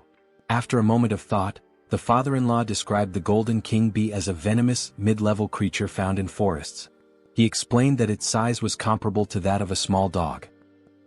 [SPEAKER 1] After a moment of thought, the father-in-law described the golden king bee as a venomous, mid-level creature found in forests. He explained that its size was comparable to that of a small dog.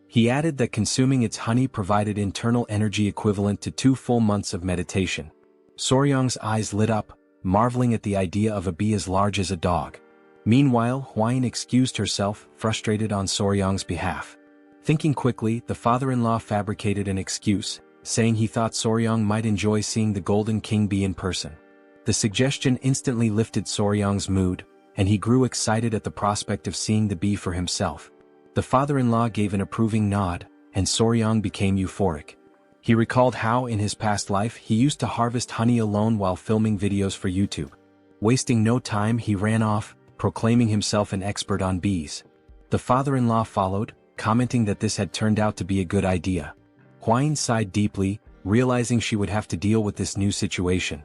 [SPEAKER 1] He added that consuming its honey provided internal energy equivalent to 2 full months of meditation. Soryang's eyes lit up, marveling at the idea of a bee as large as a dog. Meanwhile, Huayin excused herself, frustrated on Soryang's behalf. Thinking quickly, the father-in-law fabricated an excuse, saying he thought Soryang might enjoy seeing the golden king bee in person. The suggestion instantly lifted Soryang's mood, and he grew excited at the prospect of seeing the bee for himself. The father-in-law gave an approving nod, and Soryang became euphoric. He recalled how in his past life he used to harvest honey alone while filming videos for YouTube. Wasting no time, he ran off, proclaiming himself an expert on bees. The father-in-law followed, commenting that this had turned out to be a good idea. Huayin sighed deeply, realizing she would have to deal with this new situation.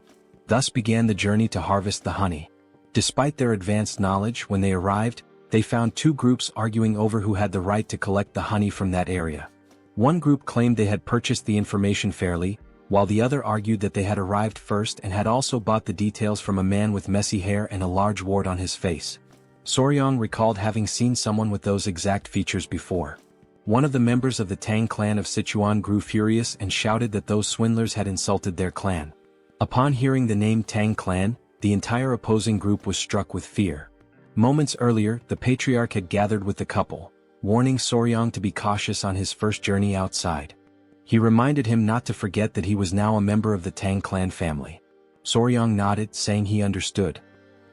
[SPEAKER 1] Thus began the journey to harvest the honey. Despite their advanced knowledge, when they arrived, they found two groups arguing over who had the right to collect the honey from that area. One group claimed they had purchased the information fairly, while the other argued that they had arrived first and had also bought the details from a man with messy hair and a large wart on his face. Soryang recalled having seen someone with those exact features before. One of the members of the Tang clan of Sichuan grew furious and shouted that those swindlers had insulted their clan. Upon hearing the name Tang clan, the entire opposing group was struck with fear. Moments earlier, the patriarch had gathered with the couple, warning Soryang to be cautious on his first journey outside. He reminded him not to forget that he was now a member of the Tang clan family. Soryang nodded, saying he understood.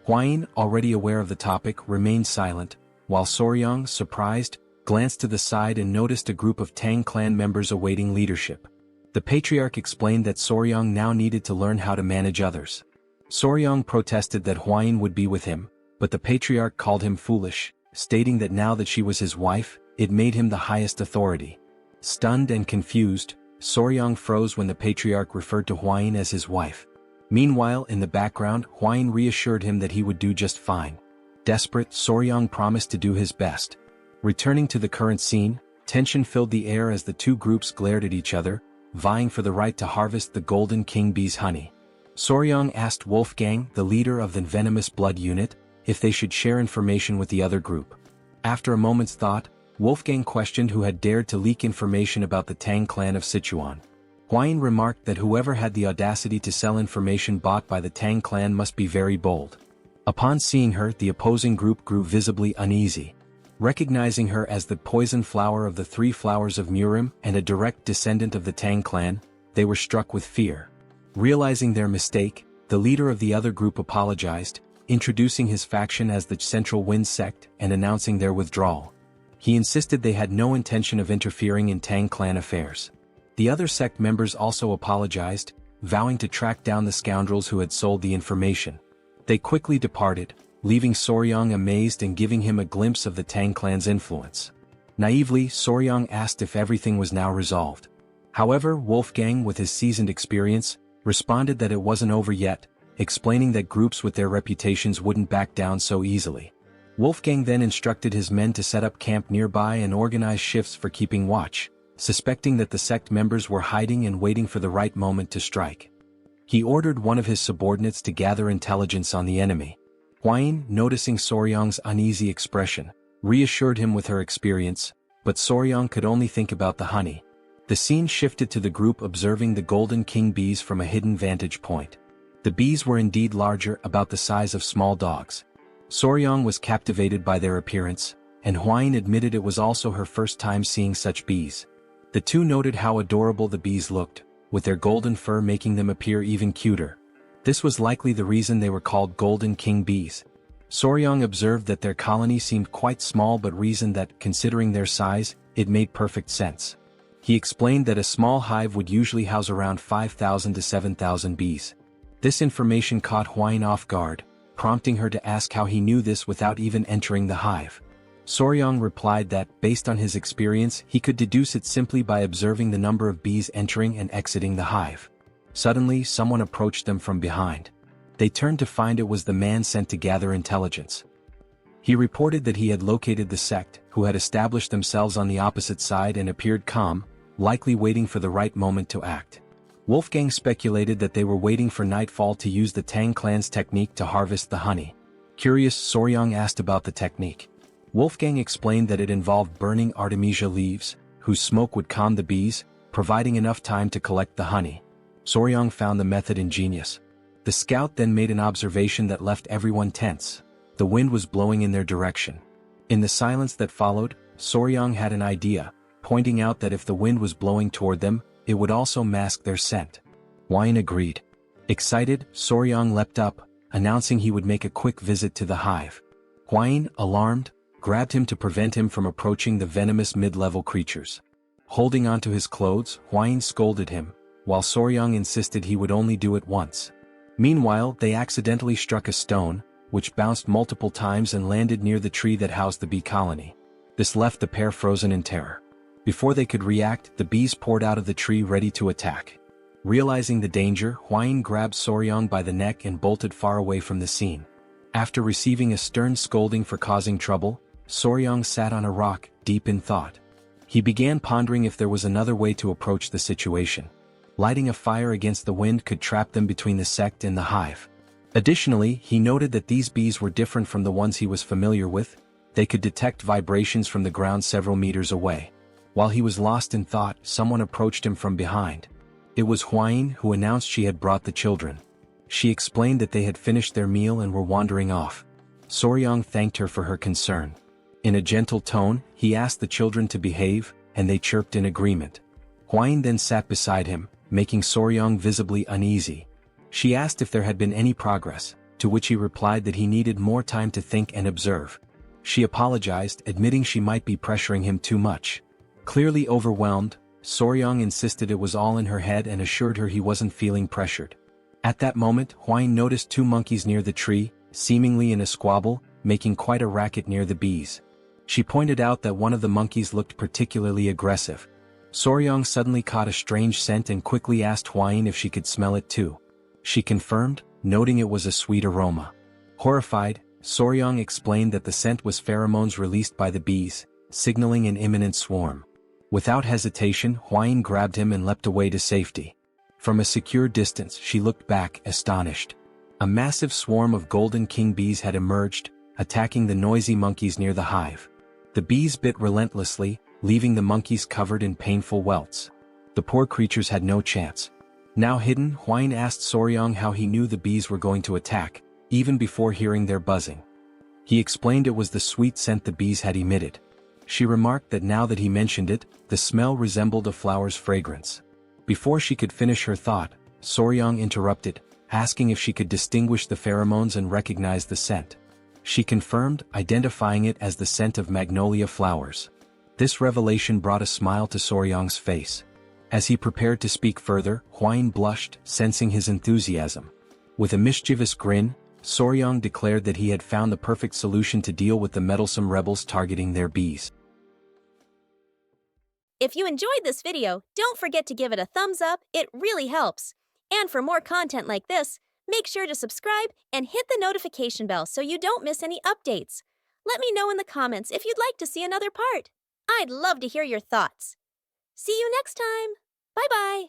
[SPEAKER 1] Huayin, already aware of the topic, remained silent, while Soryang, surprised, glanced to the side and noticed a group of Tang clan members awaiting leadership. The patriarch explained that Soryang now needed to learn how to manage others. Soryang protested that Huayin would be with him, but the patriarch called him foolish, stating that now that she was his wife, it made him the highest authority. Stunned and confused, Soryang froze when the patriarch referred to Huayin as his wife. Meanwhile, in the background, Huayin reassured him that he would do just fine. Desperate, Soryang promised to do his best. Returning to the current scene, tension filled the air as the two groups glared at each other, vying for the right to harvest the golden king bee's honey. Soryang asked Wolfgang, the leader of the Venomous Blood Unit, if they should share information with the other group. After a moment's thought, Wolfgang questioned who had dared to leak information about the Tang clan of Sichuan. Huayin remarked that whoever had the audacity to sell information bought by the Tang clan must be very bold. Upon seeing her, the opposing group grew visibly uneasy. Recognizing her as the poison flower of the three flowers of Murim and a direct descendant of the Tang clan, they were struck with fear. Realizing their mistake, the leader of the other group apologized, introducing his faction as the Central Wind sect and announcing their withdrawal. He insisted they had no intention of interfering in Tang clan affairs. The other sect members also apologized, vowing to track down the scoundrels who had sold the information. They quickly departed, leaving Soryang amazed and giving him a glimpse of the Tang clan's influence. Naively, Soryang asked if everything was now resolved. However, Wolfgang, with his seasoned experience, responded that it wasn't over yet, explaining that groups with their reputations wouldn't back down so easily. Wolfgang then instructed his men to set up camp nearby and organize shifts for keeping watch, suspecting that the sect members were hiding and waiting for the right moment to strike. He ordered one of his subordinates to gather intelligence on the enemy. Huayin, noticing Soryang's uneasy expression, reassured him with her experience, but Soryang could only think about the honey. The scene shifted to the group observing the golden king bees from a hidden vantage point. The bees were indeed larger, about the size of small dogs. Soryang was captivated by their appearance, and Huayin admitted it was also her first time seeing such bees. The two noted how adorable the bees looked, with their golden fur making them appear even cuter. This was likely the reason they were called golden king bees. Soryang observed that their colony seemed quite small but reasoned that, considering their size, it made perfect sense. He explained that a small hive would usually house around 5,000 to 7,000 bees. This information caught Huayin off guard, prompting her to ask how he knew this without even entering the hive. Soryang replied that, based on his experience, he could deduce it simply by observing the number of bees entering and exiting the hive. Suddenly, someone approached them from behind. They turned to find it was the man sent to gather intelligence. He reported that he had located the sect, who had established themselves on the opposite side and appeared calm, likely waiting for the right moment to act. Wolfgang speculated that they were waiting for nightfall to use the Tang clan's technique to harvest the honey. Curious, Soryang asked about the technique. Wolfgang explained that it involved burning artemisia leaves, whose smoke would calm the bees, providing enough time to collect the honey. Soryang found the method ingenious. The scout then made an observation that left everyone tense. The wind was blowing in their direction. In the silence that followed, Soryang had an idea, pointing out that if the wind was blowing toward them, it would also mask their scent. Huayin agreed. Excited, Soryang leapt up, announcing he would make a quick visit to the hive. Huayin, alarmed, grabbed him to prevent him from approaching the venomous mid-level creatures. Holding onto his clothes, Huayin scolded him, while Soryang insisted he would only do it once. Meanwhile, they accidentally struck a stone, which bounced multiple times and landed near the tree that housed the bee colony. This left the pair frozen in terror. Before they could react, the bees poured out of the tree ready to attack. Realizing the danger, Huayin grabbed Soryang by the neck and bolted far away from the scene. After receiving a stern scolding for causing trouble, Soryang sat on a rock, deep in thought. He began pondering if there was another way to approach the situation. Lighting a fire against the wind could trap them between the sect and the hive. Additionally, he noted that these bees were different from the ones he was familiar with. They could detect vibrations from the ground several meters away. While he was lost in thought, someone approached him from behind. It was Huayin, who announced she had brought the children. She explained that they had finished their meal and were wandering off. Soryang thanked her for her concern. In a gentle tone, he asked the children to behave, and they chirped in agreement. Huayin then sat beside him, making Soryang visibly uneasy. She asked if there had been any progress, to which he replied that he needed more time to think and observe. She apologized, admitting she might be pressuring him too much. Clearly overwhelmed, Soryang insisted it was all in her head and assured her he wasn't feeling pressured. At that moment, Huayin noticed two monkeys near the tree, seemingly in a squabble, making quite a racket near the bees. She pointed out that one of the monkeys looked particularly aggressive. Soryang suddenly caught a strange scent and quickly asked Huayin if she could smell it too. She confirmed, noting it was a sweet aroma. Horrified, Soryang explained that the scent was pheromones released by the bees, signaling an imminent swarm. Without hesitation, Huayin grabbed him and leapt away to safety. From a secure distance she looked back, astonished. A massive swarm of golden king bees had emerged, attacking the noisy monkeys near the hive. The bees bit relentlessly, leaving the monkeys covered in painful welts. The poor creatures had no chance. Now hidden, Huayin asked Soryang how he knew the bees were going to attack, even before hearing their buzzing. He explained it was the sweet scent the bees had emitted. She remarked that now that he mentioned it, the smell resembled a flower's fragrance. Before she could finish her thought, Soryang interrupted, asking if she could distinguish the pheromones and recognize the scent. She confirmed, identifying it as the scent of magnolia flowers. This revelation brought a smile to Soryang's face. As he prepared to speak further, Huayin blushed, sensing his enthusiasm. With a mischievous grin, Soryang declared that he had found the perfect solution to deal with the meddlesome rebels targeting their bees.
[SPEAKER 2] If you enjoyed this video, don't forget to give it a thumbs up, it really helps. And for more content like this, make sure to subscribe and hit the notification bell so you don't miss any updates. Let me know in the comments if you'd like to see another part. I'd love to hear your thoughts. See you next time. Bye-bye.